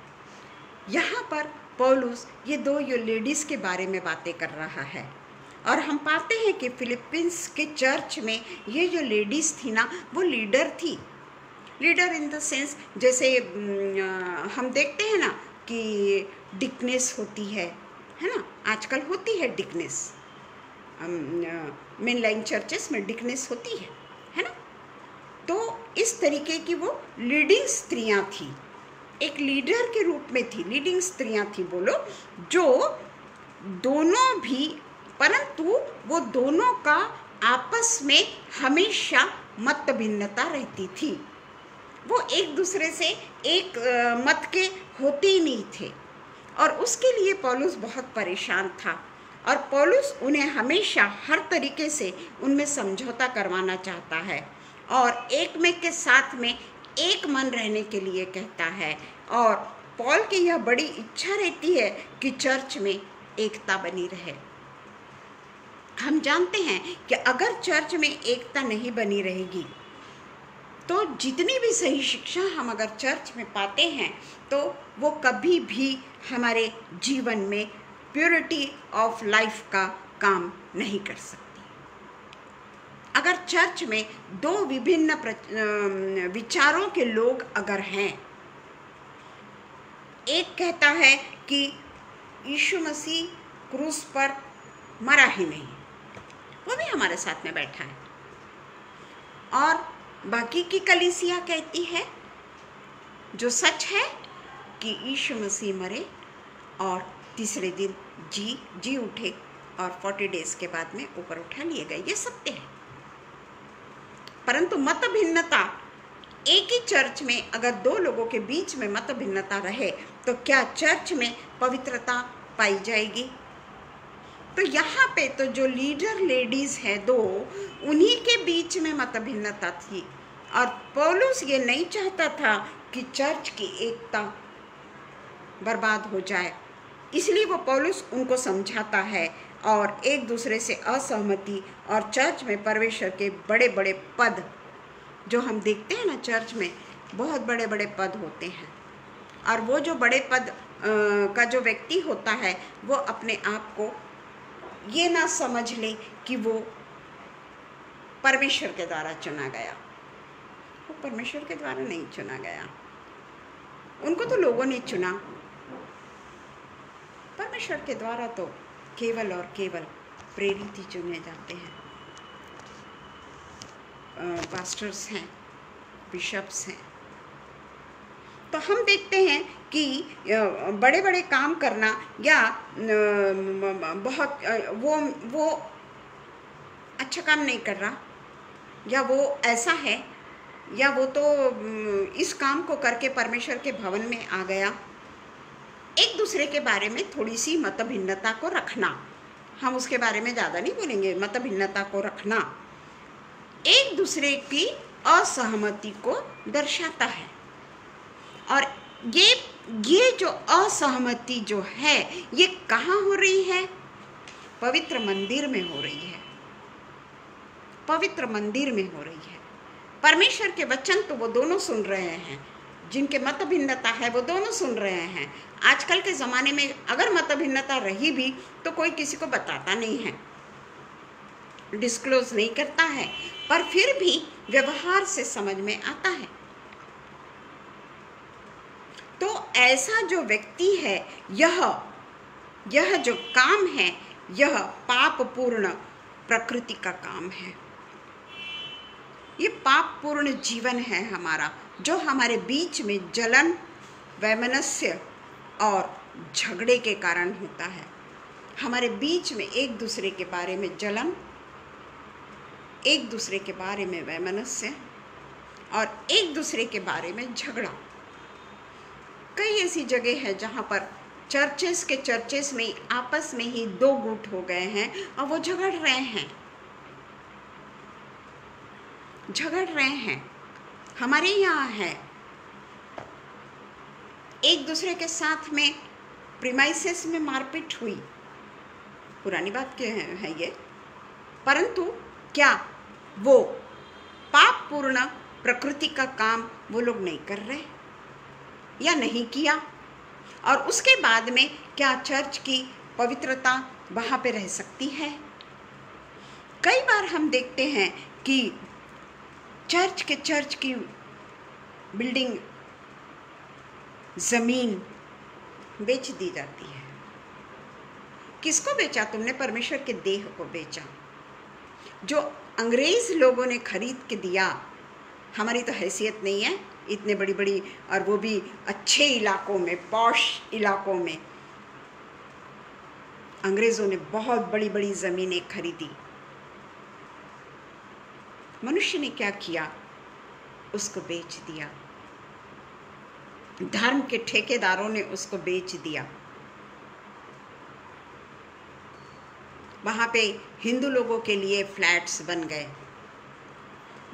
यहाँ पर पौलुस ये लेडीज़ के बारे में बातें कर रहा है। और हम पाते हैं कि फिलिपींस के चर्च में ये जो लेडीज़ थी ना, वो लीडर थी। लीडर इन द सेंस, जैसे हम देखते हैं ना कि डिकनेस होती है ना, आजकल होती है डिकनेस, मेन लाइन चर्चेस में डिकनेस होती है ना। तो इस तरीके की वो लीडिंग स्त्रियाँ थी, एक लीडर के रूप में थी, लीडिंग स्त्रियाँ थी बोलो, जो दोनों भी, परंतु वो दोनों का आपस में हमेशा मत भिन्नता रहती थी। वो एक दूसरे से एक मत के होते ही नहीं थे, और उसके लिए पौलुस बहुत परेशान था। और पौलुस उन्हें हमेशा हर तरीके से उनमें समझौता करवाना चाहता है और एक में के साथ में एक मन रहने के लिए कहता है। और पौल की यह बड़ी इच्छा रहती है कि चर्च में एकता बनी रहे। हम जानते हैं कि अगर चर्च में एकता नहीं बनी रहेगी तो जितनी भी सही शिक्षा हम अगर चर्च में पाते हैं तो वो कभी भी हमारे जीवन में प्योरिटी ऑफ लाइफ का काम नहीं कर सकती। अगर चर्च में दो विभिन्न विचारों के लोग अगर हैं, एक कहता है कि यीशु मसीह क्रूस पर मरा ही नहीं, वो भी हमारे साथ में बैठा है, और बाकी की कलीसिया कहती है जो सच है कि यीशु मसीह मरे और तीसरे दिन जी उठे और 40 डेज के बाद में ऊपर उठा लिए गए। ये सत्य है। परंतु मत भिन्नता, एक ही चर्च में अगर दो लोगों के बीच में मत भिन्नता रहे तो क्या चर्च में पवित्रता पाई जाएगी? तो यहाँ पे तो जो लीडर लेडीज है दो, उन्हीं के बीच में मत भिन्नता थी, और पौलुस ये नहीं चाहता था कि चर्च की एकता बर्बाद हो जाए, इसलिए वो पौलुस उनको समझाता है और एक दूसरे से असहमति और चर्च में परमेश्वर के बड़े बड़े पद जो हम देखते हैं ना, चर्च में बहुत बड़े बड़े पद होते हैं, और वो जो बड़े पद का जो व्यक्ति होता है वो अपने आप को ये ना समझ ले कि वो परमेश्वर के द्वारा चुना गया। वो परमेश्वर के द्वारा नहीं चुना गया, उनको तो लोगों ने चुना। परमेश्वर के द्वारा तो केवल और केवल प्रेरित ही चुने जाते हैं। पास्टर्स हैं, बिशप्स हैं। तो हम देखते हैं कि बड़े बड़े काम करना या बहुत वो अच्छा काम नहीं कर रहा, या वो ऐसा है, या वो तो इस काम को करके परमेश्वर के भवन में आ गया। एक दूसरे के बारे में थोड़ी सी मत भिन्नता को रखना, हम उसके बारे में ज़्यादा नहीं बोलेंगे, मत भिन्नता को रखना एक दूसरे की असहमति को दर्शाता है। और ये जो असहमति जो है ये कहाँ हो रही है? पवित्र मंदिर में हो रही है, पवित्र मंदिर में हो रही है। परमेश्वर के वचन तो वो दोनों सुन रहे हैं, जिनके मत भिन्नता है वो दोनों सुन रहे हैं। आजकल के ज़माने में अगर मत भिन्नता रही भी तो कोई किसी को बताता नहीं है, डिस्क्लोज नहीं करता है, पर फिर भी व्यवहार से समझ में आता है। तो ऐसा जो व्यक्ति है, यह जो काम है, यह पापपूर्ण प्रकृति का काम है। ये पापपूर्ण जीवन है हमारा, जो हमारे बीच में जलन, वैमनस्य और झगड़े के कारण होता है। हमारे बीच में एक दूसरे के बारे में जलन, एक दूसरे के बारे में वैमनस्य और एक दूसरे के बारे में झगड़ा। कई ऐसी जगह है जहाँ पर चर्चेस में आपस में ही दो गुट हो गए हैं और वो झगड़ रहे हैं। हमारे यहाँ है, एक दूसरे के साथ में प्रीमाइसेस में मारपीट हुई, पुरानी बात क्या है ये, परंतु क्या वो पापपूर्ण प्रकृति का काम वो लोग नहीं कर रहे या नहीं किया? और उसके बाद में क्या चर्च की पवित्रता वहाँ पे रह सकती है? कई बार हम देखते हैं कि चर्च की बिल्डिंग, ज़मीन बेच दी जाती है। किसको बेचा तुमने? परमेश्वर के देह को बेचा, जो अंग्रेज लोगों ने खरीद के दिया। हमारी तो हैसियत नहीं है इतने बड़ी बड़ी, और वो भी अच्छे इलाकों में, पॉश इलाकों में अंग्रेज़ों ने बहुत बड़ी बड़ी ज़मीनें खरीदी। मनुष्य ने क्या किया? उसको बेच दिया। धर्म के ठेकेदारों ने उसको बेच दिया। वहाँ पे हिंदू लोगों के लिए फ्लैट्स बन गए,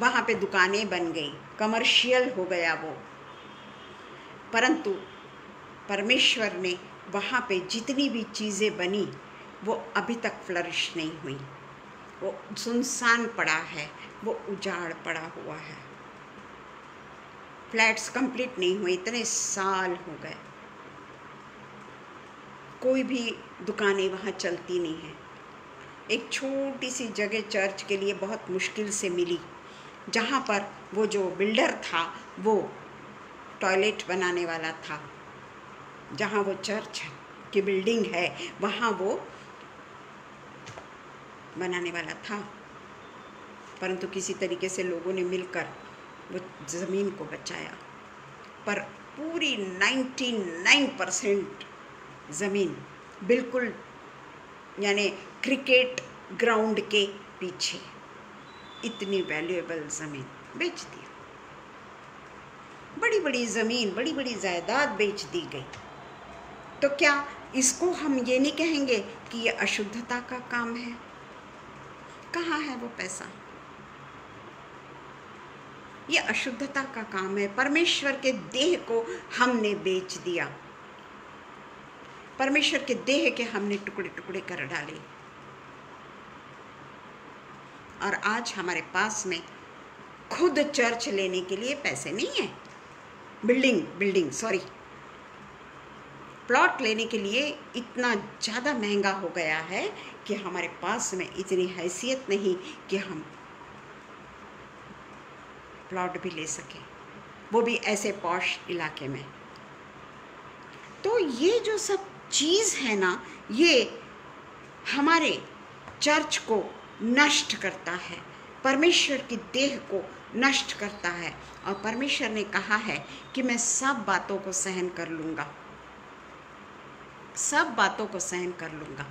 वहाँ पे दुकानें बन गई, कमर्शियल हो गया वो। परंतु परमेश्वर ने वहाँ पे जितनी भी चीज़ें बनी वो अभी तक फ्लरिश नहीं हुई, वो सुनसान पड़ा है, वो उजाड़ पड़ा हुआ है। फ्लैट्स कंप्लीट नहीं हुए, इतने साल हो गए, कोई भी दुकानें वहाँ चलती नहीं हैं। एक छोटी सी जगह चर्च के लिए बहुत मुश्किल से मिली, जहाँ पर वो जो बिल्डर था वो टॉयलेट बनाने वाला था। जहाँ वो चर्च की बिल्डिंग है वहाँ वो बनाने वाला था, परंतु किसी तरीके से लोगों ने मिलकर वो ज़मीन को बचाया। पर पूरी 99% ज़मीन बिल्कुल यानी क्रिकेट ग्राउंड के पीछे इतनी वैल्यूएबल ज़मीन बेच दी। बड़ी बड़ी ज़मीन, बड़ी बड़ी जायदाद बेच दी गई। तो क्या इसको हम ये नहीं कहेंगे कि ये अशुद्धता का काम है? कहाँ है वो पैसा? ये अशुद्धता का काम है। परमेश्वर के देह को हमने बेच दिया, परमेश्वर के देह के हमने टुकड़े टुकड़े कर डाले। और आज हमारे पास में खुद चर्च लेने के लिए पैसे नहीं है, प्लॉट लेने के लिए इतना ज़्यादा महंगा हो गया है कि हमारे पास में इतनी हैसियत नहीं कि हम प्लॉट भी ले सकें, वो भी ऐसे पॉश इलाके में। तो ये जो सब चीज़ है ना, ये हमारे चर्च को नष्ट करता है, परमेश्वर की देह को नष्ट करता है। और परमेश्वर ने कहा है कि मैं सब बातों को सहन कर लूँगा, सब बातों को सहन कर लूँगा।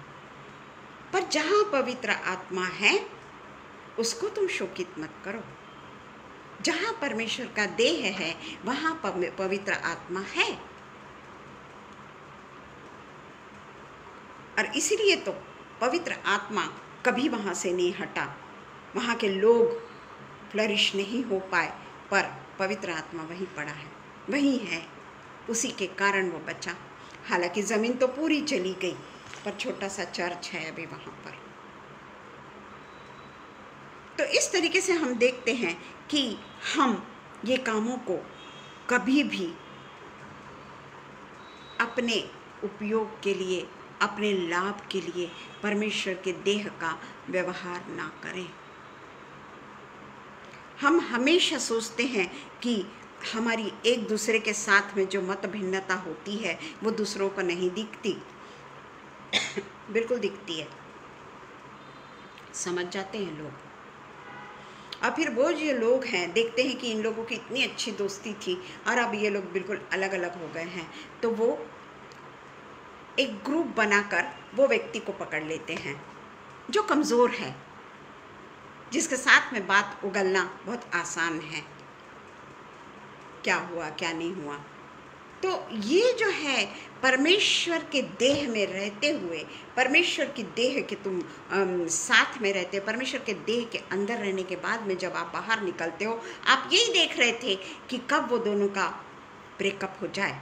पर जहाँ पवित्र आत्मा है उसको तुम शोकित मत करो। जहाँ परमेश्वर का देह है वहाँ पवित्र आत्मा है। और इसीलिए तो पवित्र आत्मा कभी वहाँ से नहीं हटा, वहाँ के लोग फ्लरिश नहीं हो पाए, पर पवित्र आत्मा वहीं पड़ा है, वहीं है, उसी के कारण वो बचा। हालांकि ज़मीन तो पूरी चली गई, पर छोटा सा चर्च है अभी वहाँ पर। तो इस तरीके से हम देखते हैं कि हम ये कामों को कभी भी अपने उपयोग के लिए, अपने लाभ के लिए परमेश्वर के देह का व्यवहार ना करें। हम हमेशा सोचते हैं कि हमारी एक दूसरे के साथ में जो मत भिन्नता होती है वो दूसरों को नहीं दिखती। बिल्कुल दिखती है, समझ जाते हैं लोग। और फिर वो जो लोग हैं देखते हैं कि इन लोगों की इतनी अच्छी दोस्ती थी और अब ये लोग बिल्कुल अलग अलग हो गए हैं, तो वो एक ग्रुप बनाकर वो व्यक्ति को पकड़ लेते हैं जो कमज़ोर है, जिसके साथ में बात उगलना बहुत आसान है, क्या हुआ क्या नहीं हुआ। तो ये जो है परमेश्वर के देह में रहते हुए, परमेश्वर की देह के तुम साथ में रहते हो, परमेश्वर के देह के अंदर रहने के बाद में जब आप बाहर निकलते हो, आप यही देख रहे थे कि कब वो दोनों का ब्रेकअप हो जाए।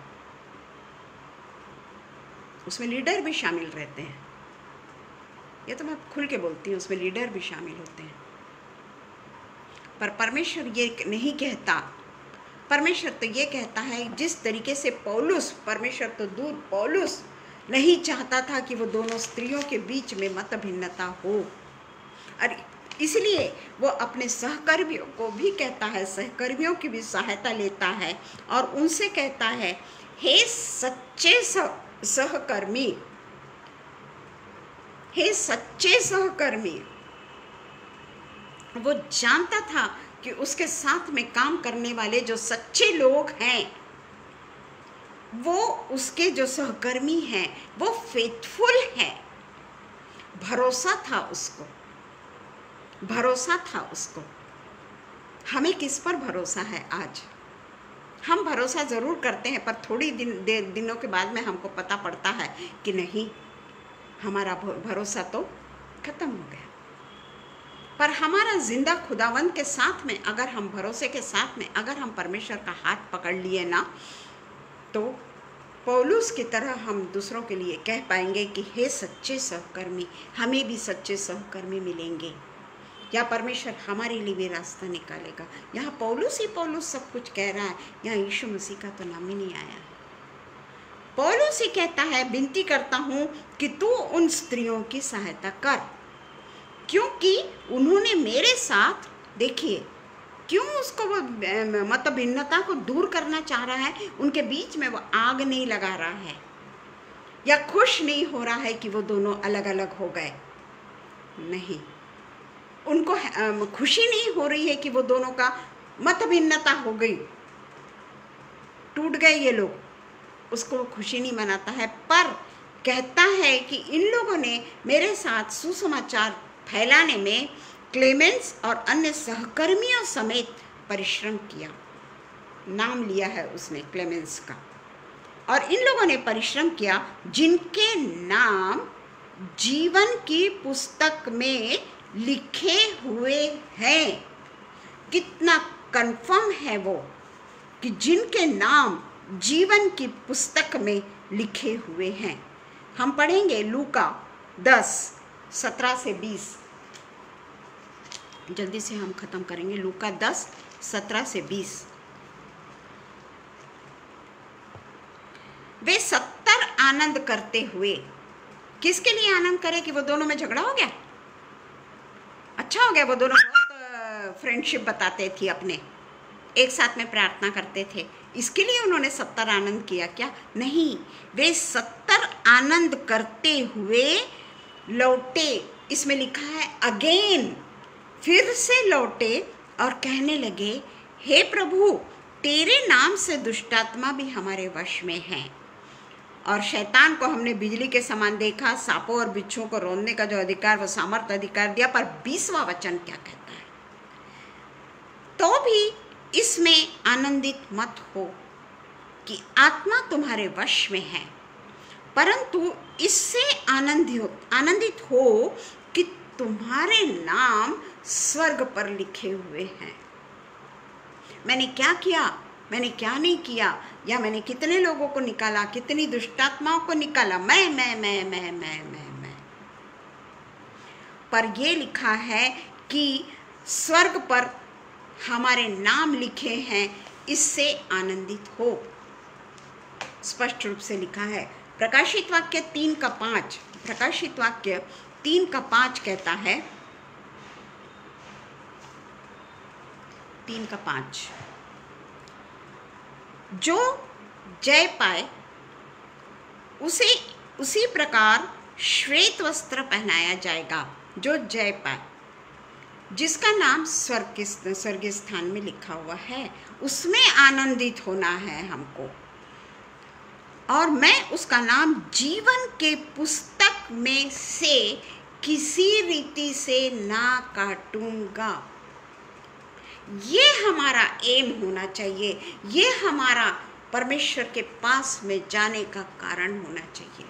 उसमें लीडर भी शामिल रहते हैं, ये तो मैं खुल के बोलती हूँ, उसमें लीडर भी शामिल होते हैं। पर परमेश्वर ये नहीं कहता, परमेश्वर तो ये कहता है जिस तरीके से पौलुस, परमेश्वर तो दूर, पौलुस नहीं चाहता था कि वो दोनों स्त्रियों के बीच में मत भिन्नता हो, और इसलिए वो अपने सहकर्मियों को भी कहता है, सहकर्मियों की भी सहायता लेता है और उनसे कहता है, हे सच्चे सहकर्मी, हे सच्चे सहकर्मी। वो जानता था कि उसके साथ में काम करने वाले जो सच्चे लोग हैं, वो उसके जो सहकर्मी हैं वो फेथफुल हैं। भरोसा था उसको, भरोसा था उसको। हमें किस पर भरोसा है आज? हम भरोसा ज़रूर करते हैं, पर थोड़ी दिनों के बाद में हमको पता पड़ता है कि नहीं, हमारा भरोसा तो ख़त्म हो गया। पर हमारा जिंदा खुदावंद के साथ में अगर हम भरोसे के साथ में अगर हम परमेश्वर का हाथ पकड़ लिए ना, तो पौलुस की तरह हम दूसरों के लिए कह पाएंगे कि हे सच्चे सहकर्मी, हमें भी सच्चे सहकर्मी मिलेंगे, या परमेश्वर हमारे लिए भी रास्ता निकालेगा। यहाँ पौलुस ही पौलुस सब कुछ कह रहा है, यहाँ यीशु मसीह का तो नाम ही नहीं आया है। पौलुस ही कहता है, विनती करता हूँ कि तू उन स्त्रियों की सहायता कर क्योंकि उन्होंने मेरे साथ, देखिए क्यों उसको वो मत भिन्नता को दूर करना चाह रहा है, उनके बीच में वो आग नहीं लगा रहा है या खुश नहीं हो रहा है कि वो दोनों अलग अलग हो गए। नहीं, उनको खुशी नहीं हो रही है कि वो दोनों का मत भिन्नता हो गई, टूट गए ये लोग, उसको खुशी नहीं मनाता है, पर कहता है कि इन लोगों ने मेरे साथ सुसमाचार फैलाने में क्लेमेंस और अन्य सहकर्मियों समेत परिश्रम किया। नाम लिया है उसने क्लेमेंस का। और इन लोगों ने परिश्रम किया जिनके नाम जीवन की पुस्तक में लिखे हुए हैं। कितना कंफर्म है वो कि जिनके नाम जीवन की पुस्तक में लिखे हुए हैं। हम पढ़ेंगे लूका 10:17 से 20। जल्दी से हम खत्म करेंगे। लूका 10:17 से 20। वे 70 आनंद करते हुए, किसके लिए आनंद करे कि वो दोनों में झगड़ा हो गया, अच्छा हो गया, वो दोनों बहुत फ्रेंडशिप बताते थे, अपने एक साथ में प्रार्थना करते थे, इसके लिए उन्होंने 70 आनंद किया क्या? नहीं, वे 70 आनंद करते हुए लौटे। इसमें लिखा है अगेन, फिर से लौटे और कहने लगे, हे प्रभु, तेरे नाम से दुष्टात्मा भी हमारे वश में है और शैतान को हमने बिजली के समान देखा, सांपों और बिच्छुओं को रौंदने का जो अधिकार, वो सामर्थ अधिकार दिया। पर 20वां वचन क्या कहता है? तो भी इसमें आनंदित मत हो कि आत्मा तुम्हारे वश में है, परंतु इससे आनंदित हो कि तुम्हारे नाम स्वर्ग पर लिखे हुए हैं। मैंने क्या किया, मैंने क्या नहीं किया, या मैंने कितने लोगों को निकाला, कितनी दुष्टात्माओं को निकाला, मैं। पर ये लिखा है कि स्वर्ग पर हमारे नाम लिखे हैं, इससे आनंदित हो। स्पष्ट रूप से लिखा है। प्रकाशित वाक्य 3:5, प्रकाशित वाक्य 3:5 कहता है, 3:5, जो जय पाए उसे उसी प्रकार श्वेत वस्त्र पहनाया जाएगा। जो जय पाए, जिसका नाम स्वर्गीय स्थान में लिखा हुआ है, उसमें आनंदित होना है हमको, और मैं उसका नाम जीवन के पुस्तक में से किसी रीति से ना काटूंगा। ये हमारा एम होना चाहिए, ये हमारा परमेश्वर के पास में जाने का कारण होना चाहिए।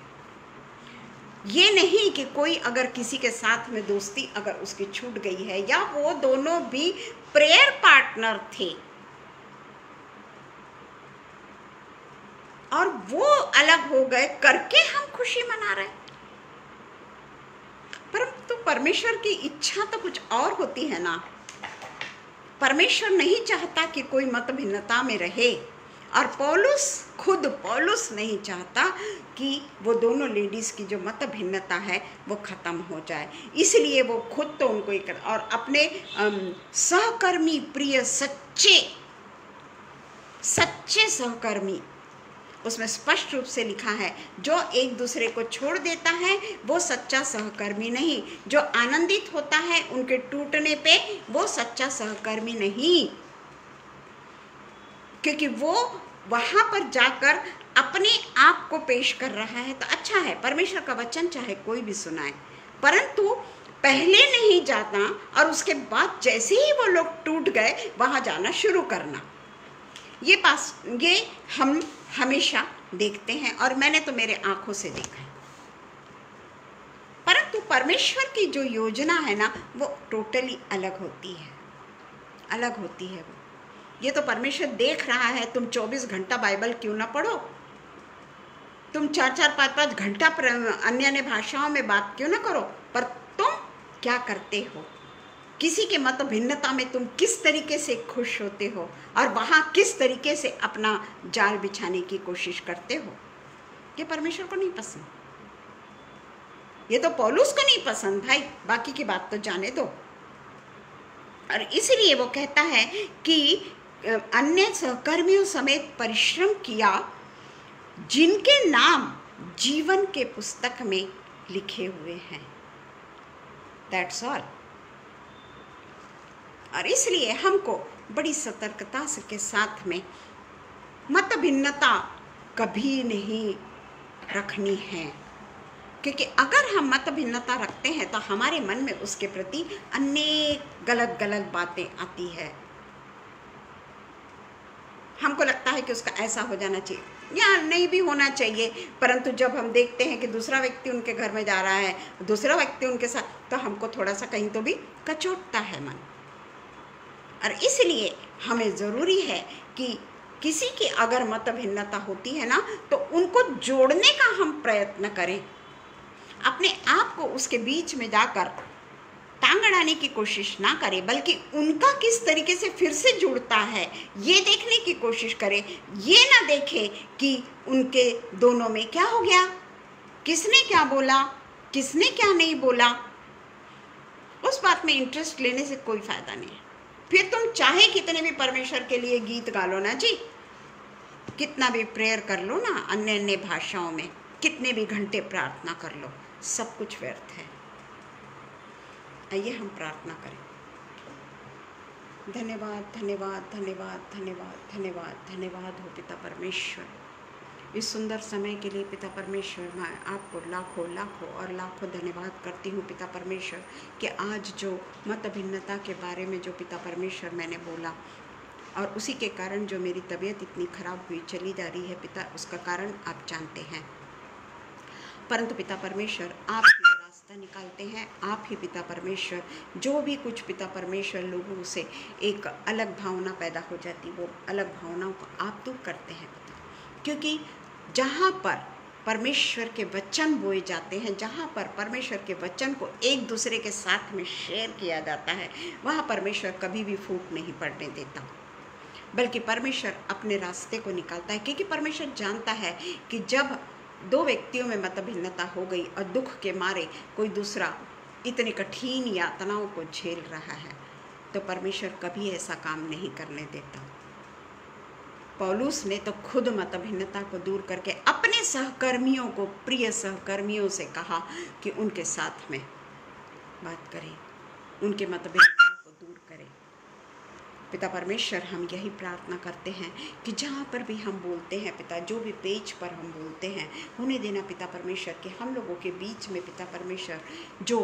ये नहीं कि कोई अगर किसी के साथ में दोस्ती अगर उसकी छूट गई है, या वो दोनों भी प्रेयर पार्टनर थे और वो अलग हो गए करके हम खुशी मना रहे, परंतु परमेश्वर की इच्छा तो कुछ और होती है ना। परमेश्वर नहीं चाहता कि कोई मत भिन्नता में रहे, और खुद पौलुस नहीं चाहता कि वो दोनों लेडीज की जो मत भिन्नता है वो खत्म हो जाए। इसलिए वो खुद तो उनको एक और अपने सहकर्मी, प्रिय सच्चे सहकर्मी, उसमें स्पष्ट रूप से लिखा है, जो एक दूसरे को छोड़ देता है वो सच्चा सहकर्मी नहीं, जो आनंदित होता है उनके टूटने पे वो सच्चा सहकर्मी नहीं, क्योंकि वो वहाँ पर जाकर अपने आप को पेश कर रहा है। तो अच्छा है, परमेश्वर का वचन चाहे कोई भी सुनाए, परंतु पहले नहीं जाता और उसके बाद जैसे ही वो लोग टूट गए वहाँ जाना शुरू करना। ये हम हमेशा देखते हैं, और मैंने तो मेरे आंखों से देखा है। परंतु परमेश्वर की जो योजना है ना, वो टोटली अलग होती है, अलग होती है। ये तो परमेश्वर देख रहा है, तुम 24 घंटा बाइबल क्यों ना पढ़ो, तुम 4-4, 5-5 घंटा अन्य भाषाओं में बात क्यों ना करो, पर तुम क्या करते हो, किसी के मत भिन्नता में तुम किस तरीके से खुश होते हो, और वहाँ किस तरीके से अपना जाल बिछाने की कोशिश करते हो, ये परमेश्वर को नहीं पसंद। ये तो पौलुस को नहीं पसंद भाई, बाकी की बात तो जाने दो। और इसलिए वो कहता है कि अन्य सहकर्मियों समेत परिश्रम किया जिनके नाम जीवन के पुस्तक में लिखे हुए हैं। That's all. और इसलिए हमको बड़ी सतर्कता के साथ में मत भिन्नता कभी नहीं रखनी है, क्योंकि अगर हम मत भिन्नता रखते हैं तो हमारे मन में उसके प्रति अनेक गलत गलत बातें आती है। हमको लगता है कि उसका ऐसा हो जाना चाहिए या नहीं भी होना चाहिए, परंतु जब हम देखते हैं कि दूसरा व्यक्ति उनके घर में जा रहा है, दूसरा व्यक्ति उनके साथ, तो हमको थोड़ा सा कहीं तो भी कचोटता है मन। और इसलिए हमें ज़रूरी है कि किसी की अगर मत भिन्नता होती है ना, तो उनको जोड़ने का हम प्रयत्न करें, अपने आप को उसके बीच में जाकर टांग अड़ाने की कोशिश ना करें, बल्कि उनका किस तरीके से फिर से जुड़ता है ये देखने की कोशिश करें। ये ना देखें कि उनके दोनों में क्या हो गया, किसने क्या बोला, किसने क्या नहीं बोला। उस बात में इंटरेस्ट लेने से कोई फायदा नहीं है। फिर तुम चाहे कितने भी परमेश्वर के लिए गीत गा लो ना जी, कितना भी प्रेयर कर लो ना अन्य अन्य भाषाओं में, कितने भी घंटे प्रार्थना कर लो, सब कुछ व्यर्थ है। आइए हम प्रार्थना करें। धन्यवाद धन्यवाद धन्यवाद धन्यवाद धन्यवाद धन्यवाद हो पिता परमेश्वर, इस सुंदर समय के लिए पिता परमेश्वर। मैं आपको लाखों लाखों और लाखों धन्यवाद करती हूँ पिता परमेश्वर कि आज जो मत भिन्नता के बारे में जो पिता परमेश्वर मैंने बोला, और उसी के कारण जो मेरी तबीयत इतनी खराब हुई चली जा रही है पिता, उसका कारण आप जानते हैं। परंतु पिता परमेश्वर आप ही रास्ता निकालते हैं। आप ही पिता परमेश्वर, जो भी कुछ पिता परमेश्वर लोगों से एक अलग भावना पैदा हो जाती, वो अलग भावनाओं को आप दूर करते हैं पिता। क्योंकि जहाँ पर परमेश्वर के वचन बोए जाते हैं, जहाँ पर परमेश्वर के वचन को एक दूसरे के साथ में शेयर किया जाता है, वहाँ परमेश्वर कभी भी फूट नहीं पड़ने देता, बल्कि परमेश्वर अपने रास्ते को निकालता है। क्योंकि परमेश्वर जानता है कि जब दो व्यक्तियों में मत भिन्नता हो गई और दुख के मारे कोई दूसरा इतनी कठिन यातनाओं को झेल रहा है, तो परमेश्वर कभी ऐसा काम नहीं करने देता। पौलुस ने तो खुद मत भिन्नता को दूर करके अपने सहकर्मियों को, प्रिय सहकर्मियों से कहा कि उनके साथ में बात करें, उनके मत भिन्नता को दूर करें। पिता परमेश्वर, हम यही प्रार्थना करते हैं कि जहाँ पर भी हम बोलते हैं पिता, जो भी पेज पर हम बोलते हैं, होने देना पिता परमेश्वर कि हम लोगों के बीच में पिता परमेश्वर जो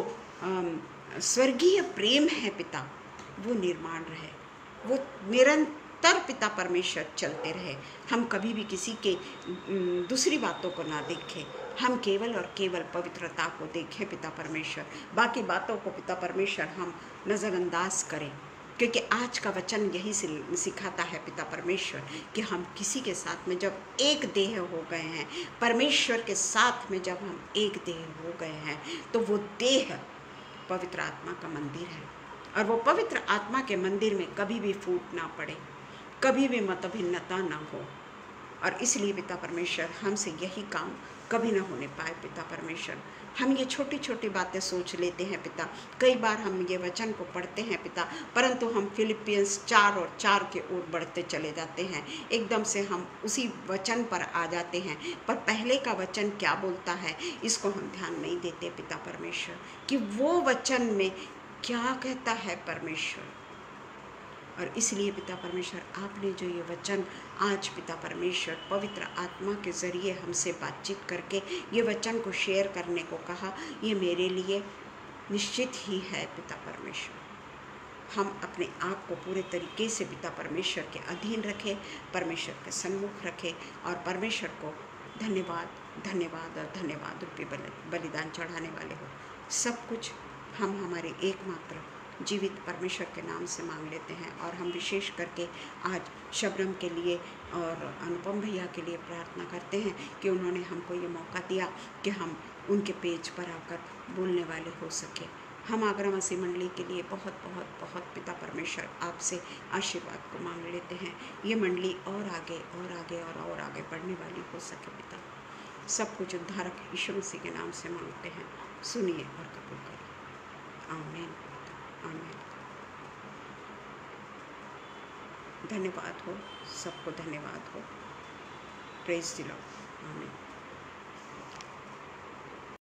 स्वर्गीय प्रेम है पिता, वो निर्माण रहे, वो निरंतर पिता परमेश्वर चलते रहे। हम कभी भी किसी के दूसरी बातों को ना देखें, हम केवल और केवल पवित्रता को देखें पिता परमेश्वर। बाकी बातों को पिता परमेश्वर हम नज़रअंदाज करें, क्योंकि आज का वचन यही सिखाता है पिता परमेश्वर कि हम किसी के साथ में जब एक देह हो गए हैं, परमेश्वर के साथ में जब हम एक देह हो गए हैं, तो वो देह पवित्र आत्मा का मंदिर है, और वो पवित्र आत्मा के मंदिर में कभी भी फूट ना पड़े, कभी भी मतभिन्नता ना हो। और इसलिए पिता परमेश्वर हमसे यही काम कभी ना होने पाए पिता परमेश्वर। हम ये छोटी छोटी बातें सोच लेते हैं पिता, कई बार हम ये वचन को पढ़ते हैं पिता, परंतु हम फिलिपियंस 4 और 4 के ओर बढ़ते चले जाते हैं, एकदम से हम उसी वचन पर आ जाते हैं, पर पहले का वचन क्या बोलता है इसको हम ध्यान नहीं देते पिता परमेश्वर, कि वो वचन में क्या कहता है परमेश्वर। और इसलिए पिता परमेश्वर, आपने जो ये वचन आज पिता परमेश्वर पवित्र आत्मा के ज़रिए हमसे बातचीत करके ये वचन को शेयर करने को कहा, ये मेरे लिए निश्चित ही है पिता परमेश्वर। हम अपने आप को पूरे तरीके से पिता परमेश्वर के अधीन रखें, परमेश्वर के सन्मुख रखें, और परमेश्वर को धन्यवाद धन्यवाद और धन्यवाद रूपी बलिदान चढ़ाने वाले हो। सब कुछ हम हमारे एकमात्र जीवित परमेश्वर के नाम से मांग लेते हैं। और हम विशेष करके आज शबनम के लिए और अनुपम भैया के लिए प्रार्थना करते हैं कि उन्होंने हमको ये मौका दिया कि हम उनके पेज पर आकर बोलने वाले हो सके। हम आगरा मसीह मंडली के लिए बहुत बहुत बहुत पिता परमेश्वर आपसे आशीर्वाद को मांग लेते हैं, ये मंडली और आगे और आगे और आगे बढ़ने वाली हो सके पिता। सब कुछ उद्धारक यीशु मसीह के नाम से मांगते हैं, सुनिए और कबूल करिए। आमीन, आमीन। धन्यवाद हो, सबको धन्यवाद हो। Praise the Lord. आमीन।